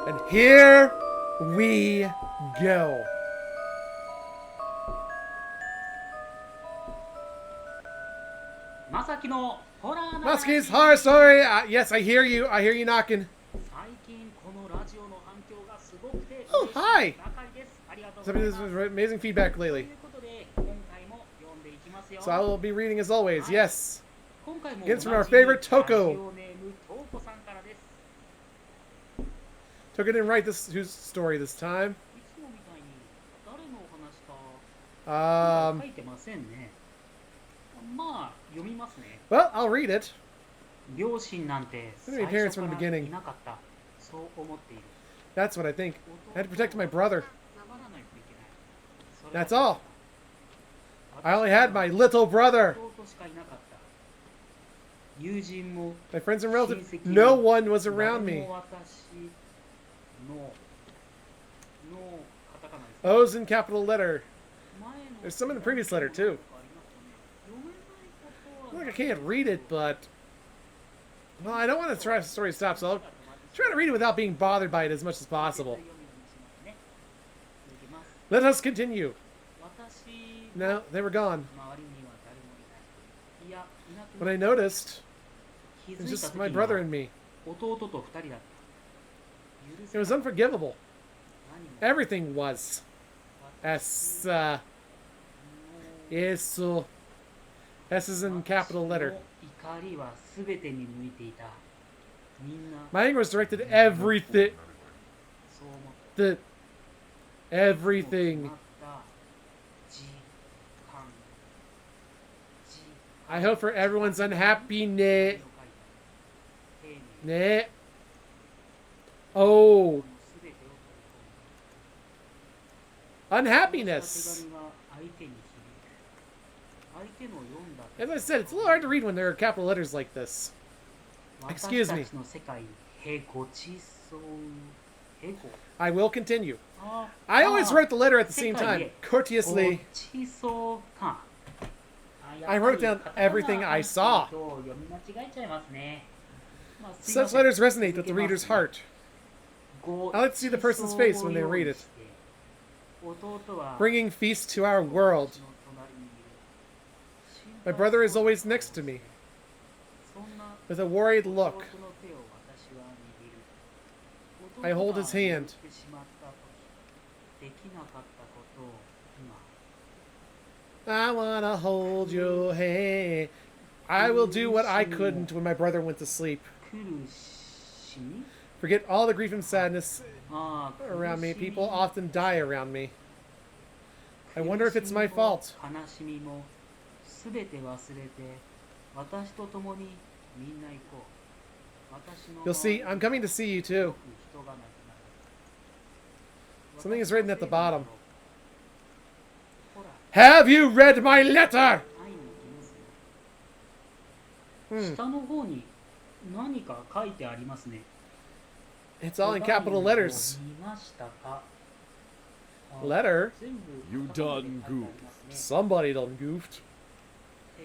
And here we go. Masaki's horror story. Yes, I hear you. I hear you knocking. Oh, hi. This amazing feedback lately. So I will be reading as always. Yes. Against from our favorite Toko. Toko didn't write this whose story this time. Well, I'll read it. Any parents from the beginning. That's what I think. I had to protect my brother. That's all. I only had my little brother. My friends and relatives. No one was around me. O's in capital letter. There's some in the previous letter, too. Like I can't read it, but... Well, I don't want to try the story to stop, so I'll try to read it without being bothered by it as much as possible. Let us continue. No, they were gone. When I noticed, it was just my brother and me. It was unforgivable. Everything was. S is in capital letter. My anger was directed at everything. Everything. I hope for everyone's unhappiness. Oh. Unhappiness. As I said, it's a little hard to read when there are capital letters like this. Excuse me. I will continue. I always wrote the letter at the same time, courteously. I wrote down everything I saw. Such letters resonate with the reader's heart. I like to see the person's face when they read it. Bringing feast to our world. My brother is always next to me, with a worried look. I hold his hand. I wanna hold your hand. I will do what I couldn't when my brother went to sleep. Forget all the grief and sadness around me. People often die around me. I wonder if it's my fault. You'll see, I'm coming to see you too. Something is written at the bottom. Have you read my letter? 会いに行きますね。下の方に何か書いてありますね。 It's all in capital letters. 見ましたか？ Letter? 全部 You カタカナで done 書いてありますね。 Somebody done goofed.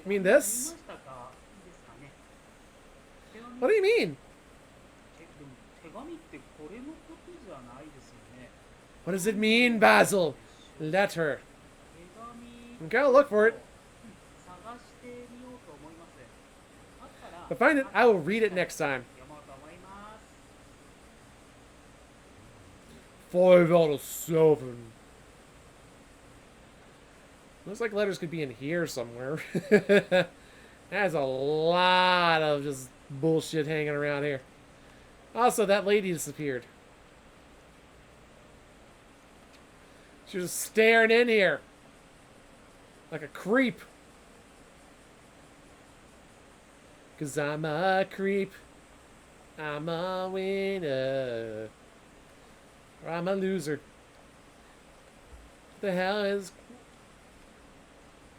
mean this? 見ましたかですかね。 What do you mean? でも手紙ってこれのことじゃないですよね。 What does it mean, Basil? Letter. 手紙 Okay, I'll look for it. 探してみようと思います。あったら If I find it, I will read it next time. 読もうと思います。 5 out of 7. Looks like letters could be in here somewhere. There's a lot of just bullshit hanging around here. Also, that lady disappeared. She was staring in here. Like a creep. 'Cause I'm a creep. I'm a winner. Or I'm a loser. What the hell is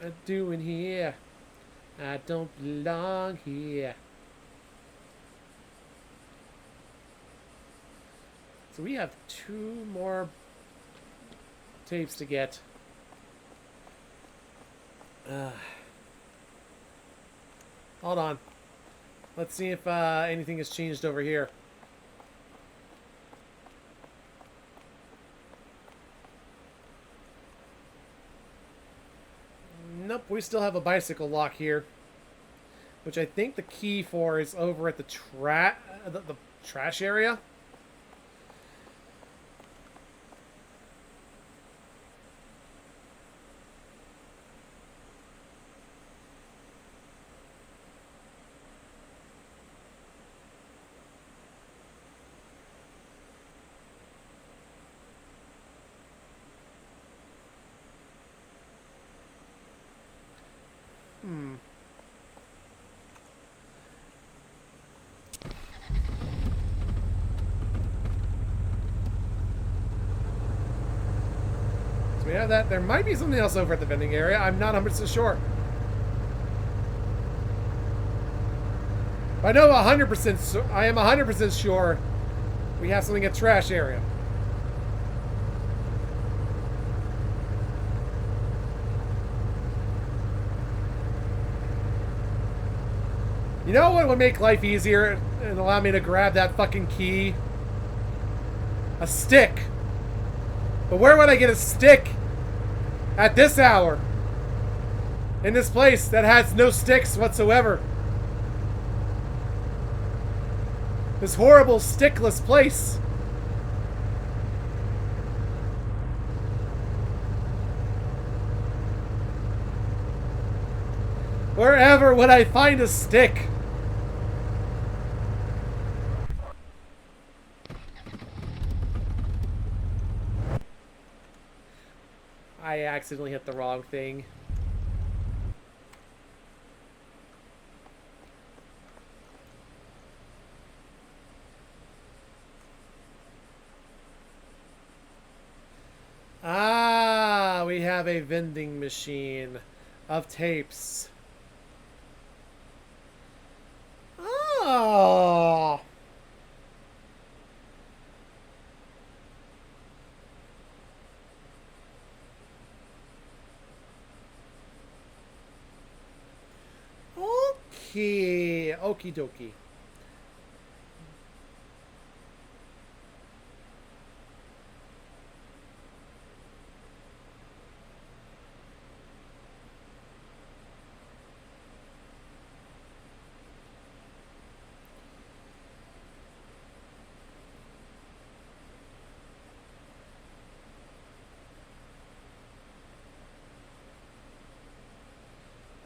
I doing here? I don't belong here. So we have 2 more tapes to get. Hold on. Let's see if anything has changed over here. Nope, we still have a bicycle lock here, which I think the key for is over at the trash area. So we have that. There might be something else over at the vending area. I'm not 100% sure. But I know 100%. I am 100% sure we have something at trash area. You know what would make life easier and allow me to grab that fucking key? A stick. But where would I get a stick at this hour? In this place that has no sticks whatsoever. This horrible stickless place. Wherever would I find a stick? I accidentally hit the wrong thing. Ah, we have a vending machine of tapes. Oh. Okay, okie dokie.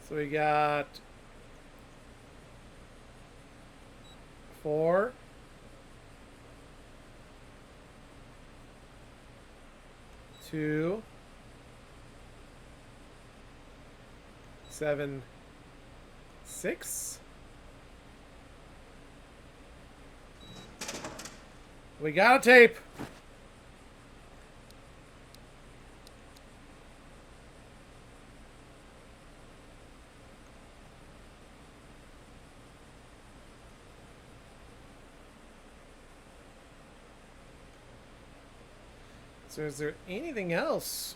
So we got 4, 2, 7, 6. We got a tape. So is there anything else?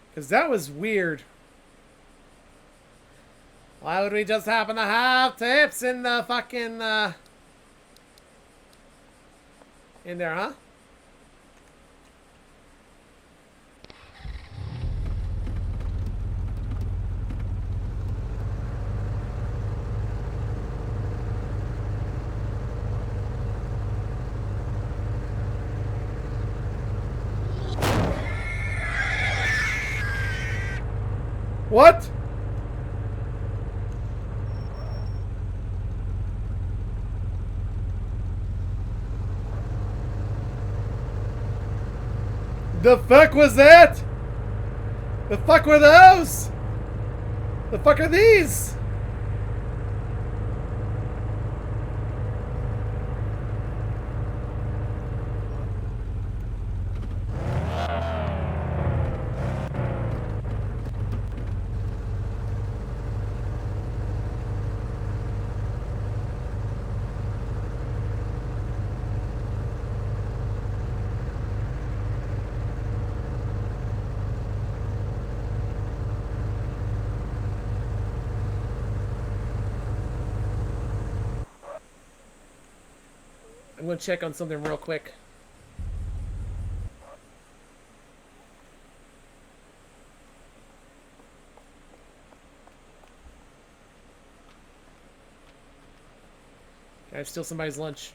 Because that was weird. Why would we just happen to have tips in the fucking, in there, huh? What? The fuck was that? The fuck were those? The fuck are these? I'm gonna check on something real quick. Can I steal somebody's lunch?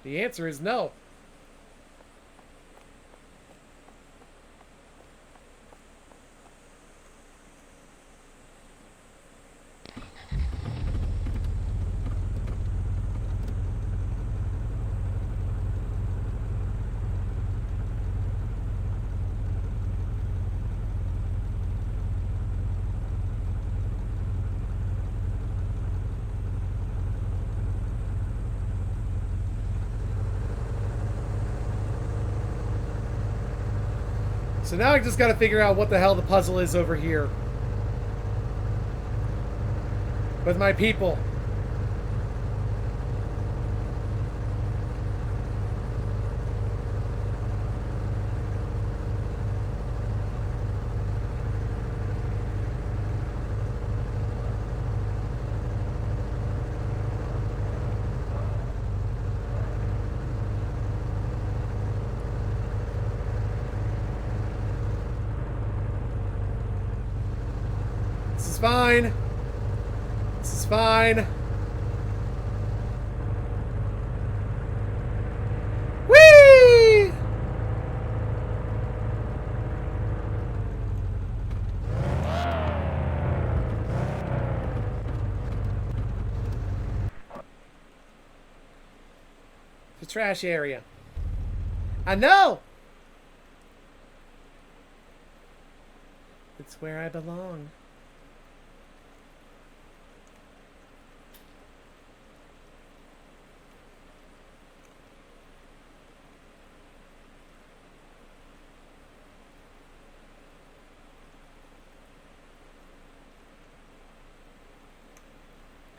The answer is no. So now I just gotta figure out what the hell the puzzle is over here. With my people. This is fine. This is fine. Whee! The trash area. I know! It's where I belong.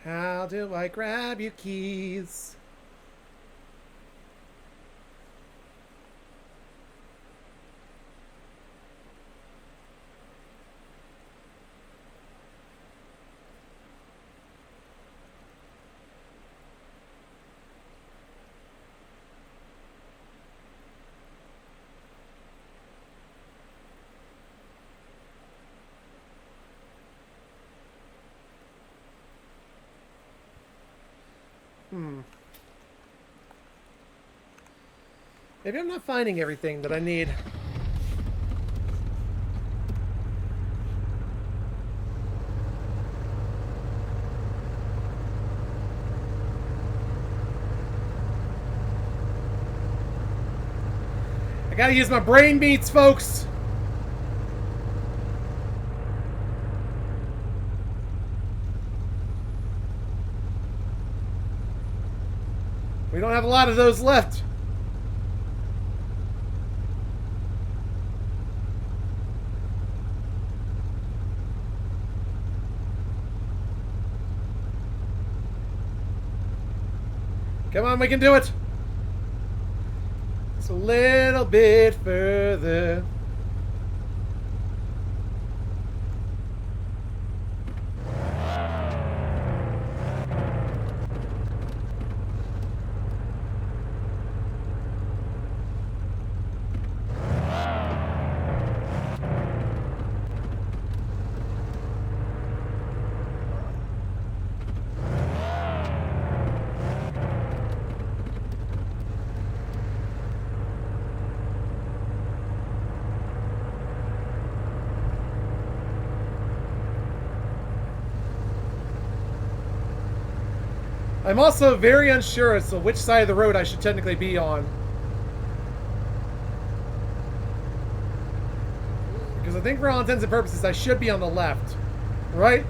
How do I grab your keys? Maybe I'm not finding everything that I need. I gotta use my brain beats, folks! We don't have a lot of those left. Come on, we can do it. Just a little bit further. I'm also very unsure as to which side of the road I should technically be on. Because I think for all intents and purposes I should be on the left. Right?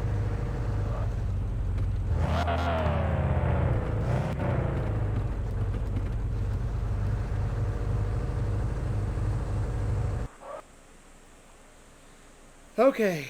Okay.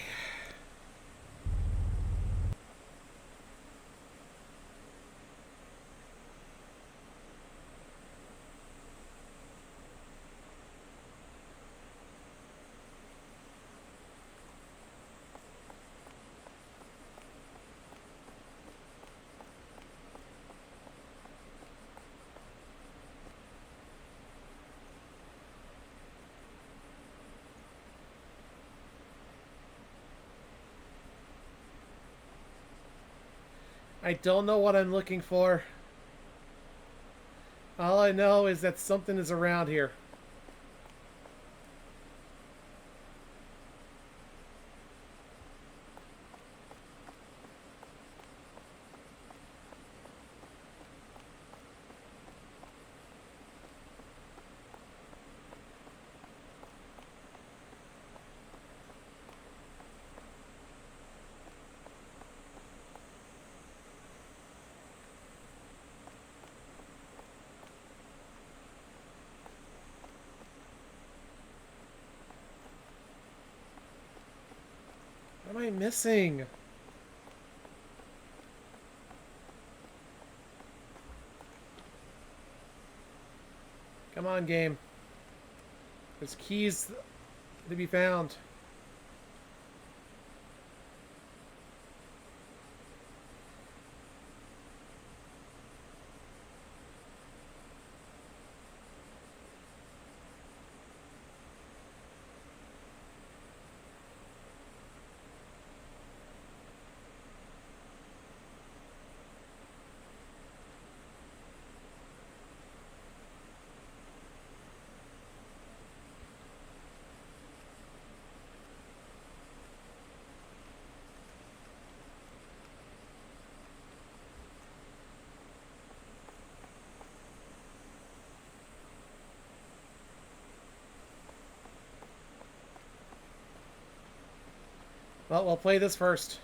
I don't know what I'm looking for. All I know is that something is around here. What am I missing? Come on, game. There's keys to be found. Well, we'll play this first.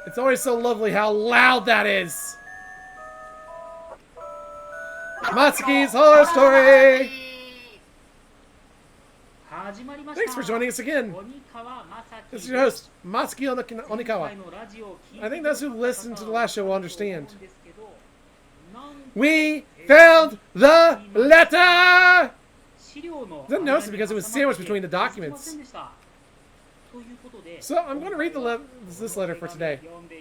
It's always so lovely how loud that is. Matsuki's Horror Story! Thanks for joining us again. This is your host, Matsuki Onikawa. I think those who listened to the last show will understand. We found the letter! Didn't notice it because it was sandwiched between the documents. So I'm going to read this letter for today. What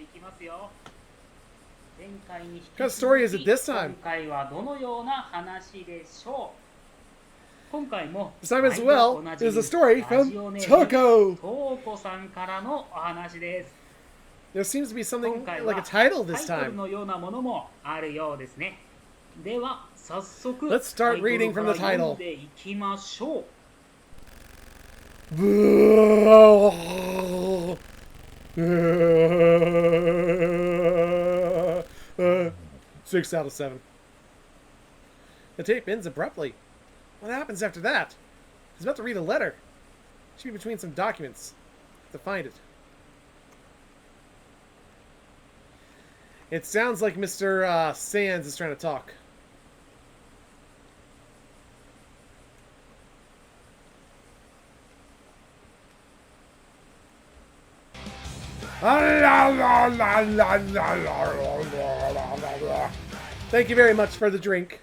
kind of story is it this time? This time as well is a story from Toko. There seems to be something like a title this time. Let's start reading from the title. Six out of 7. The tape ends abruptly. What happens after that? He's about to read a letter. It should be between some documents. To find it. It sounds like Mr. Sands is trying to talk. Thank you very much for the drink.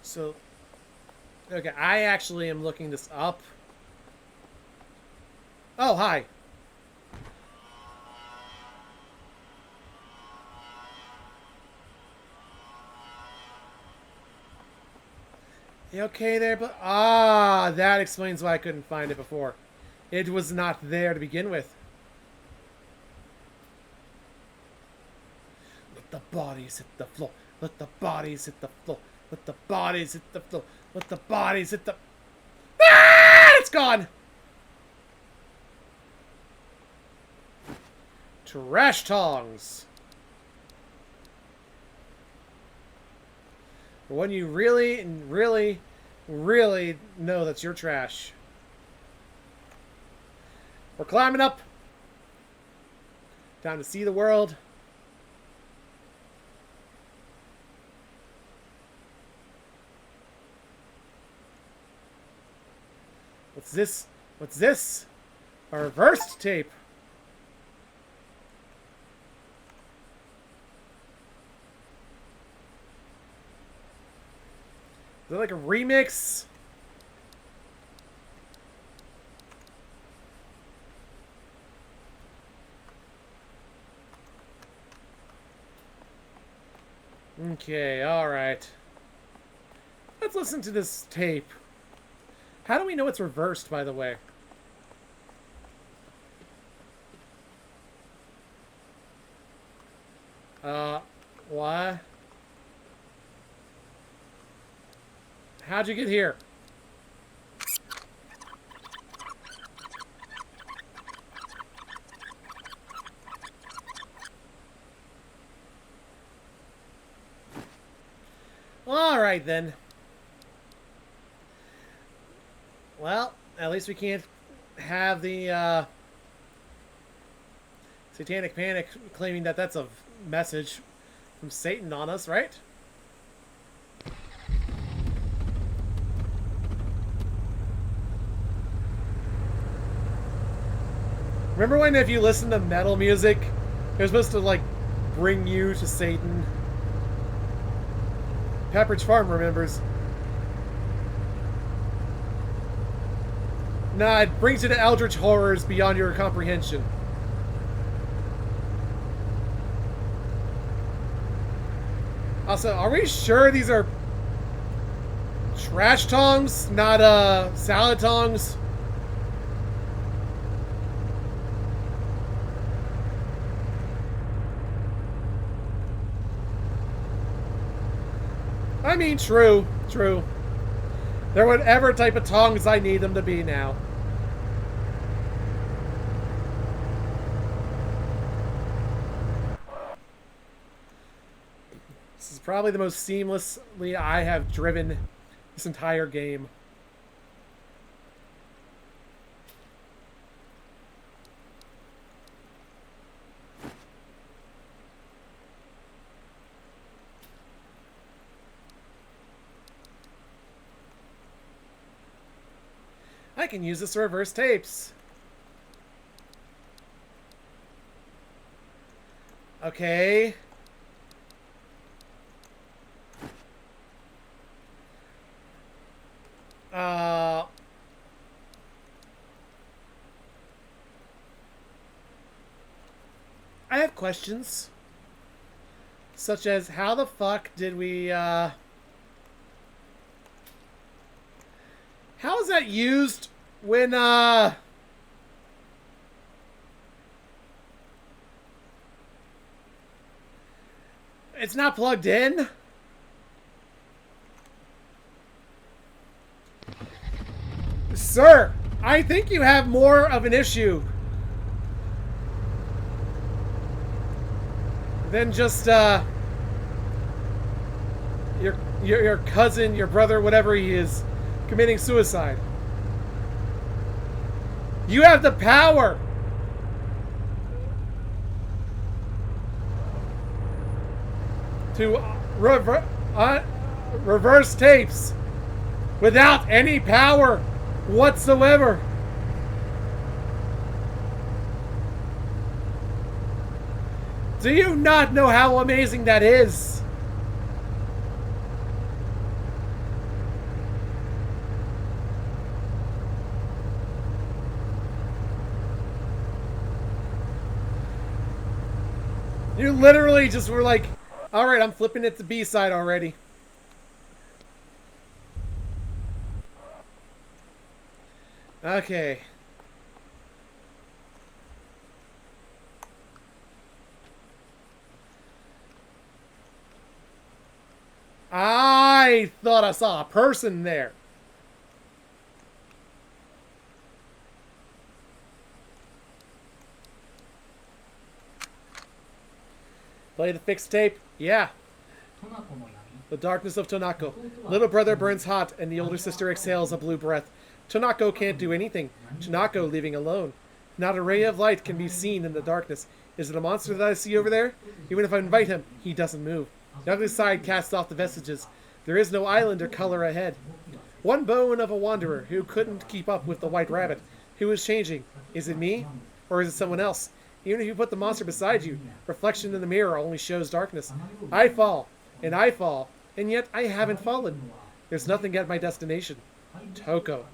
So, okay, I actually am looking this up. Oh, hi. You okay there? But that explains why I couldn't find it before. It was not there to begin with. Let the bodies hit the floor. Let the bodies hit the floor. Let the bodies hit the floor. Let the bodies hit the... Ah! It's gone! Trash tongs. When you really, really, really know that's your trash. We're climbing up. Time to see the world. What's this? What's this? A reversed tape. Is it like a remix? Okay, alright. Let's listen to this tape. How do we know it's reversed, by the way? What? How'd you get here? Alright then. Well, at least we can't have the Satanic Panic claiming that that's a message from Satan on us, right? Remember when if you listen to metal music, it was supposed to, like, bring you to Satan? Pepperidge Farm remembers. Nah, it brings you to eldritch horrors beyond your comprehension. Also, are we sure these are trash tongs, not salad tongs? I mean, true, true. They're whatever type of tongs I need them to be now. This is probably the most seamlessly I have driven this entire game. I can use this to reverse tapes. Okay. I have questions. Such as, how the fuck did we, how is that used when, it's not plugged in? Sir, I think you have more of an issue than just, your cousin, your brother, whatever he is, committing suicide. You have the power. to reverse tapes without any power whatsoever. Do you not know how amazing that is? You literally just were like, alright, I'm flipping it to B-side already. Okay. I thought I saw a person there. Play the fixed tape? Yeah. The darkness of Tonako. Little brother burns hot, and the older sister exhales a blue breath. Tonako can't do anything. Tonako leaving alone. Not a ray of light can be seen in the darkness. Is it a monster that I see over there? Even if I invite him, he doesn't move. The ugly side casts off the vestiges. There is no island or color ahead. One bone of a wanderer who couldn't keep up with the white rabbit. Who is changing? Is it me? Or is it someone else? Even if you put the monster beside you, reflection in the mirror only shows darkness. I fall, and yet I haven't fallen. There's nothing at my destination. Toko.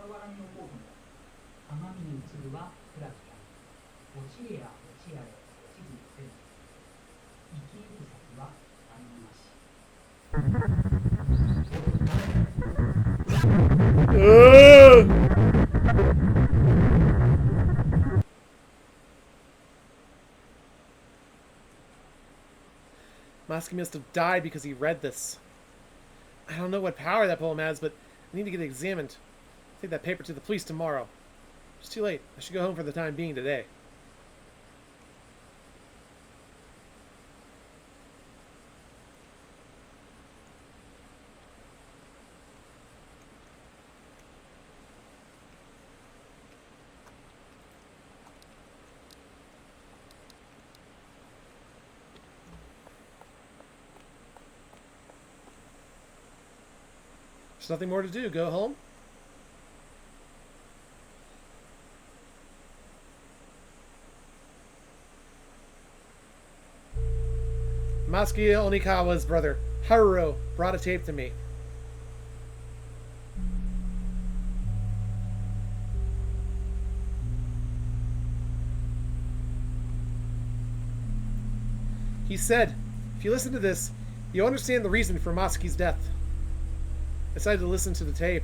Masaki must have died because he read this. I don't know what power that poem has, but I need to get it examined. Take that paper to the police tomorrow. It's too late. I should go home for the time being today. There's nothing more to do. Go home. Masaki Onikawa's brother, Haruo, brought a tape to me. He said, if you listen to this, you'll understand the reason for Masaki's death. I decided to listen to the tape.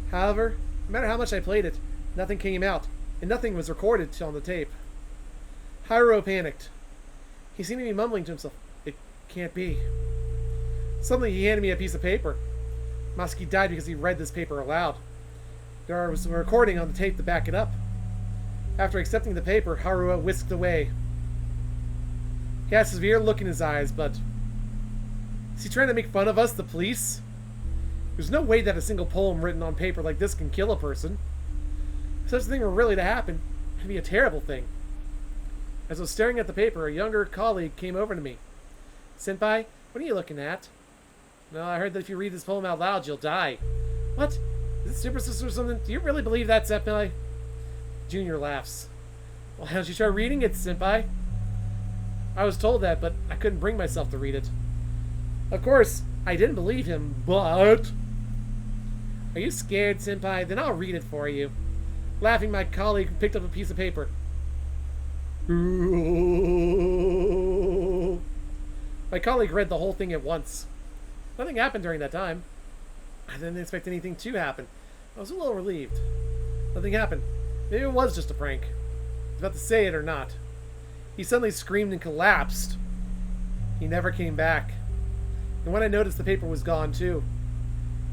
However, no matter how much I played it, nothing came out, and nothing was recorded on the tape. Haruo panicked. He seemed to be mumbling to himself, "It can't be." Suddenly he handed me a piece of paper. Masaki died because he read this paper aloud. There was a recording on the tape to back it up. After accepting the paper, Haruo whisked away. He had a severe look in his eyes, but... Is he trying to make fun of us, the police? There's no way that a single poem written on paper like this can kill a person. If such a thing were really to happen, it'd be a terrible thing. As I was staring at the paper, a younger colleague came over to me. "Senpai, what are you looking at?" "No, I heard that if you read this poem out loud, you'll die." "What? Is it superstition or something? Do you really believe that, Senpai?" Junior laughs. "Well, why don't you try reading it, Senpai?" I was told that, but I couldn't bring myself to read it. Of course, I didn't believe him, but... "Are you scared, Senpai? Then I'll read it for you." Laughing, my colleague picked up a piece of paper. My colleague read the whole thing at once. Nothing happened during that time. I didn't expect anything to happen. I was a little relieved. Nothing happened. Maybe it was just a prank. I was about to say it or not. He suddenly screamed and collapsed. He never came back. And when I noticed the paper was gone too.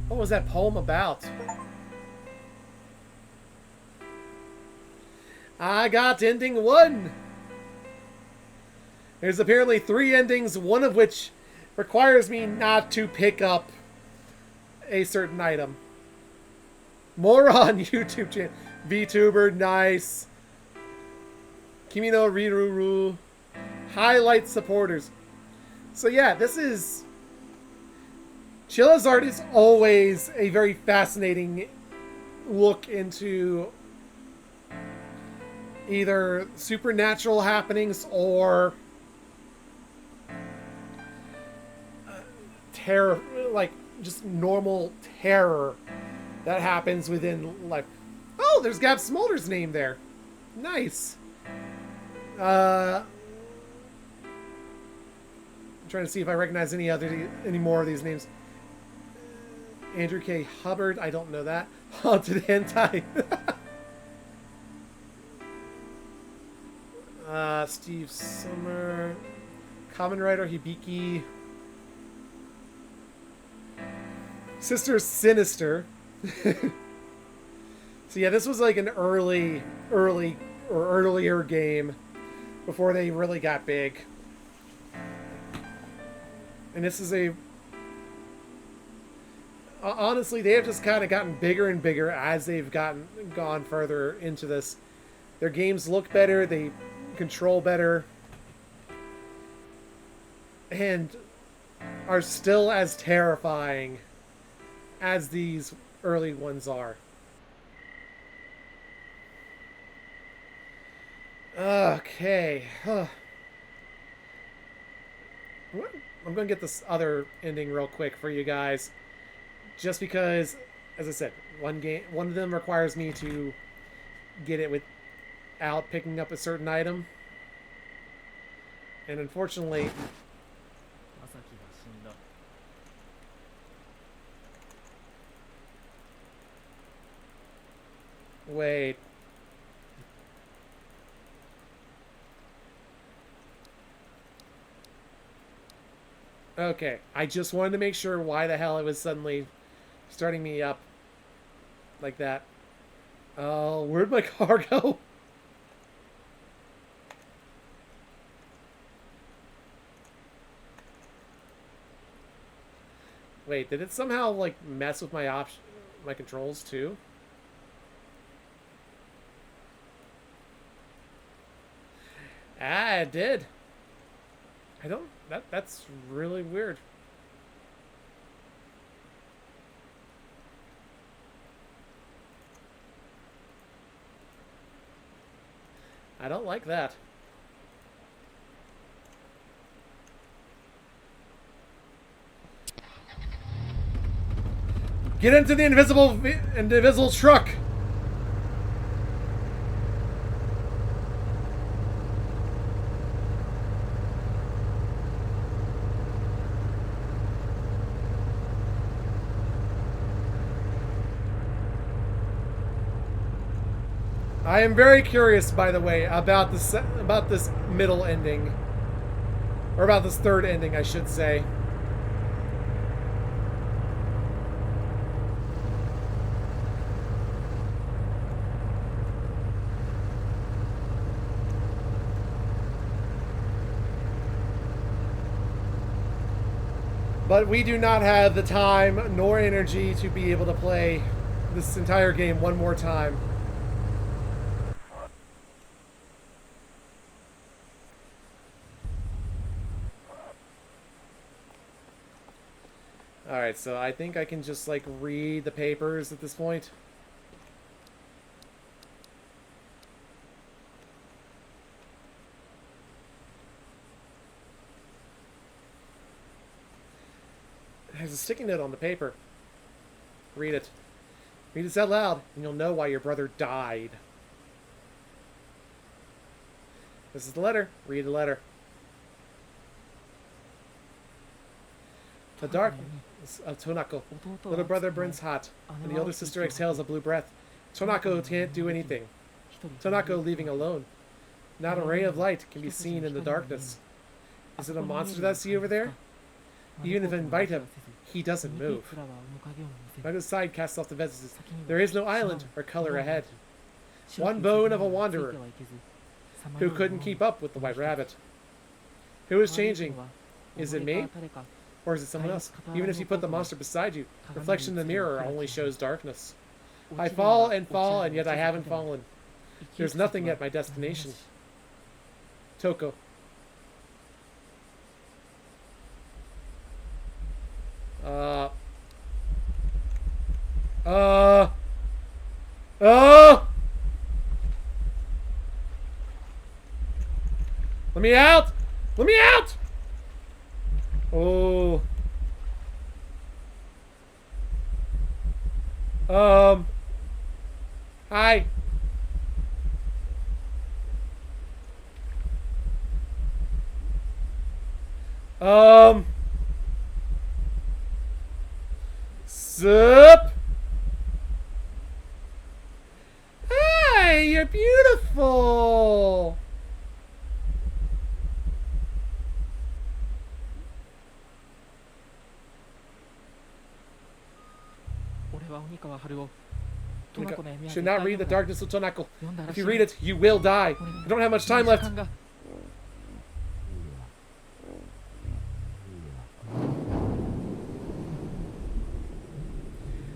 What was that poem about? I got ending 1! There's apparently 3 endings, one of which requires me not to pick up a certain item. More on YouTube channel. VTuber, nice. Kimi no Riruru. Highlight supporters. So yeah, this is... Chilla's art is always a very fascinating look into either supernatural happenings or terror, like just normal terror that happens within life. Oh, there's Gab Smolder's name there. Nice. I'm trying to see if I recognize any more of these names. Andrew K. Hubbard, I don't know that. Haunted Hentai. Steve Sommer. Kamen Rider Hibiki. Sister Sinister. So yeah, this was like an earlier game before they really got big. And this is a... Honestly, they have just kind of gotten bigger and bigger as they've gone further into this. Their games look better, they control better, and are still as terrifying as these early ones are. Okay. I'm going to get this other ending real quick for you guys. Just because, as I said, one of them requires me to get it without picking up a certain item. And unfortunately... Wait. Okay, I just wanted to make sure why the hell it was suddenly starting me up like that. Oh, where'd my car go? Wait, did it somehow like mess with my controls too? Ah, it did. I don't... That's really weird. I don't like that. Get into the invisible truck! I am very curious, by the way, about this middle ending. Or about this third ending, I should say. But we do not have the time nor energy to be able to play this entire game one more time. Alright, so I think I can just, like, read the papers at this point. There's a sticky note on the paper. Read it. Read this out loud, and you'll know why your brother died. This is the letter. Read the letter. The darkness of Tonako. Little brother burns hot, and the older sister exhales a blue breath. Tonako can't do anything. Tonako leaving alone. Not a ray of light can be seen in the darkness. Is it a monster that I see over there? Even if I invite him, he doesn't move. Mago's side casts off the vestiges. There is no island or color ahead. One bone of a wanderer who couldn't keep up with the white rabbit. Who is changing? Is it me? Or is it someone else? Even if you put the monster beside you, reflection in the mirror only shows darkness. I fall, and yet I haven't fallen. There's nothing at my destination. Toko. Uh. Oh! Let me out! Let me out! Oh. Hi. Sup? Hi, you're beautiful. Should not read The Darkness of Tonako. If you read it, you will die. You don't have much time left.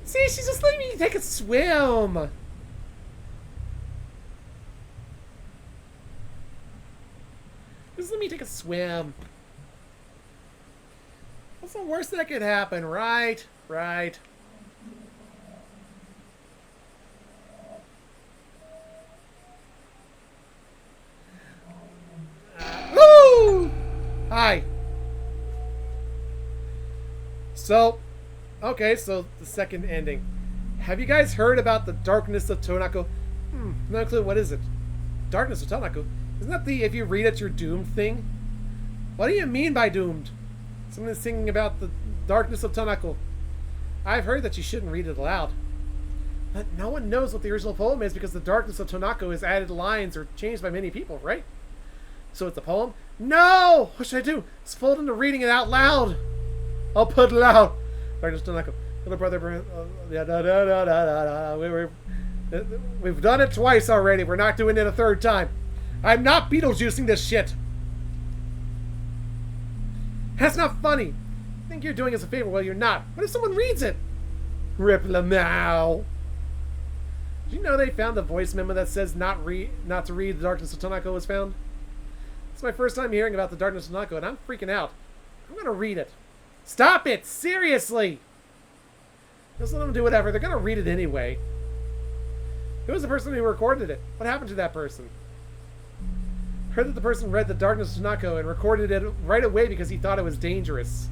See, she's just letting me take a swim. Just let me take a swim. What's the worst that could happen, right? Right. Woo! Hi. So, okay, so the second ending. Have you guys heard about the Darkness of Tonako? No clue. What is it? Darkness of Tonako? Isn't that the if you read it, you're doomed thing? What do you mean by doomed? Someone is singing about the Darkness of Tonako. I've heard that you shouldn't read it aloud. But no one knows what the original poem is because the Darkness of Tonako is added lines or changed by many people, right? So it's a poem? No! What should I do? It's fold into reading it out loud. I'll put it loud. Darkness of Tonako. Little brother. We've done it twice already. We're not doing it a third time. I'm not Beetlejuicing this shit. That's not funny. I think you're doing us a favor. Well, you're not. What if someone reads it? Rip Lamau. Did you know they found a voice memo that says not to read The Darkness of Tonako was found? It's my first time hearing about The Darkness of Tonako, and I'm freaking out. I'm gonna read it. Stop it! Seriously! Just let them do whatever. They're gonna read it anyway. Who was the person who recorded it? What happened to that person? Heard that the person read The Darkness of Tonako and recorded it right away because he thought it was dangerous.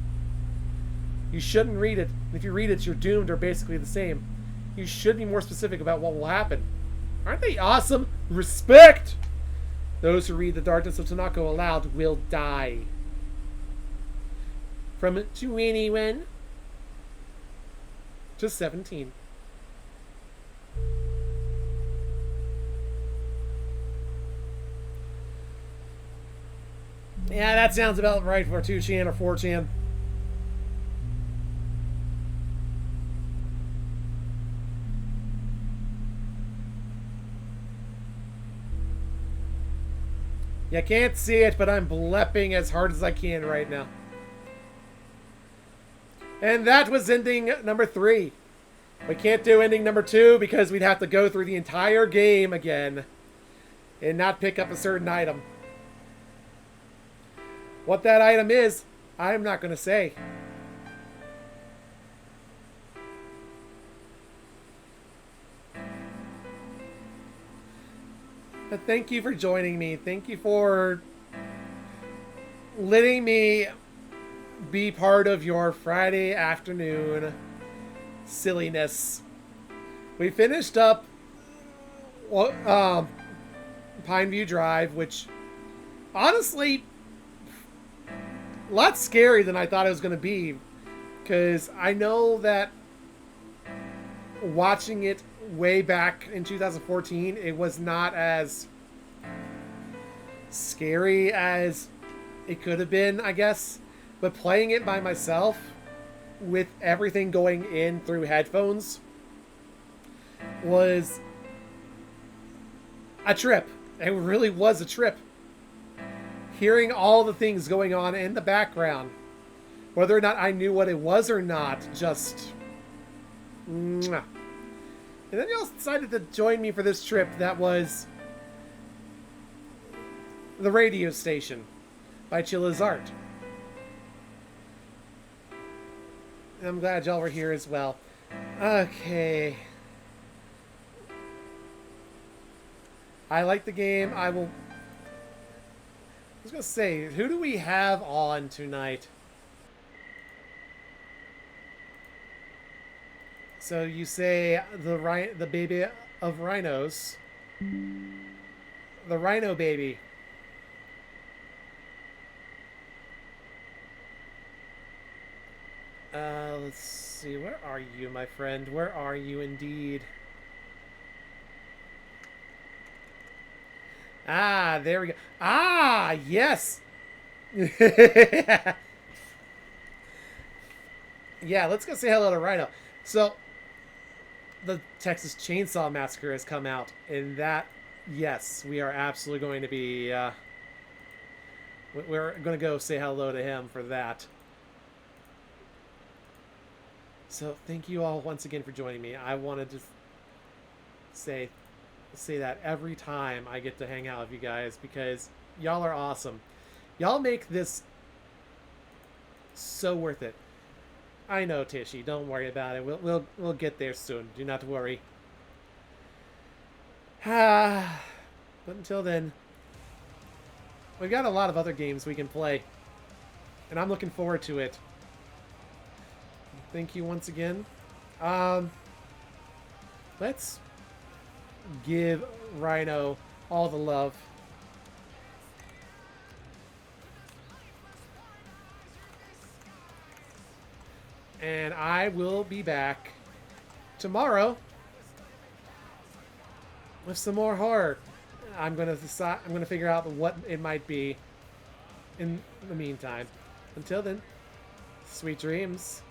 You shouldn't read it. If you read it, you're doomed or basically the same. You should be more specific about what will happen. Aren't they awesome? Respect! Those who read The Darkness of Tonako aloud will die. From 21 to 17. Yeah, that sounds about right for 2chan or 4chan. You can't see it, but I'm blepping as hard as I can right now. And that was ending number 3. We can't do ending number 2 because we'd have to go through the entire game again and not pick up a certain item. What that item is, I'm not going to say. But thank you for joining me. Thank you for letting me be part of your Friday afternoon silliness. We finished up Pineview Drive, which honestly a lot scary than I thought it was going to be, because I know that watching it way back in 2014, it was not as scary as it could have been, I guess. But playing it by myself with everything going in through headphones was a trip. It really was a trip. Hearing all the things going on in the background, whether or not I knew what it was or not, just... Mwah. And then you all decided to join me for this trip that was The Radio Station by Chilla's Art. I'm glad y'all were here as well. Okay. I like the game. I was gonna say, who do we have on tonight? So you say the baby of rhinos. The rhino baby. Let's see. Where are you, my friend? Where are you indeed? Ah, there we go. Ah, yes! Yeah, let's go say hello to Rhino. So, the Texas Chainsaw Massacre has come out, and that, yes, we are absolutely going to be, we're going to go say hello to him for that. So, thank you all once again for joining me. I wanted to say that every time I get to hang out with you guys, because y'all are awesome. Y'all make this so worth it. I know, Tishy. Don't worry about it. We'll get there soon. Do not worry. But until then, we've got a lot of other games we can play, and I'm looking forward to it. Thank you once again. Let's give Rhino all the love. And I will be back tomorrow with some more horror. I'm gonna figure out what it might be in the meantime. Until then, sweet dreams.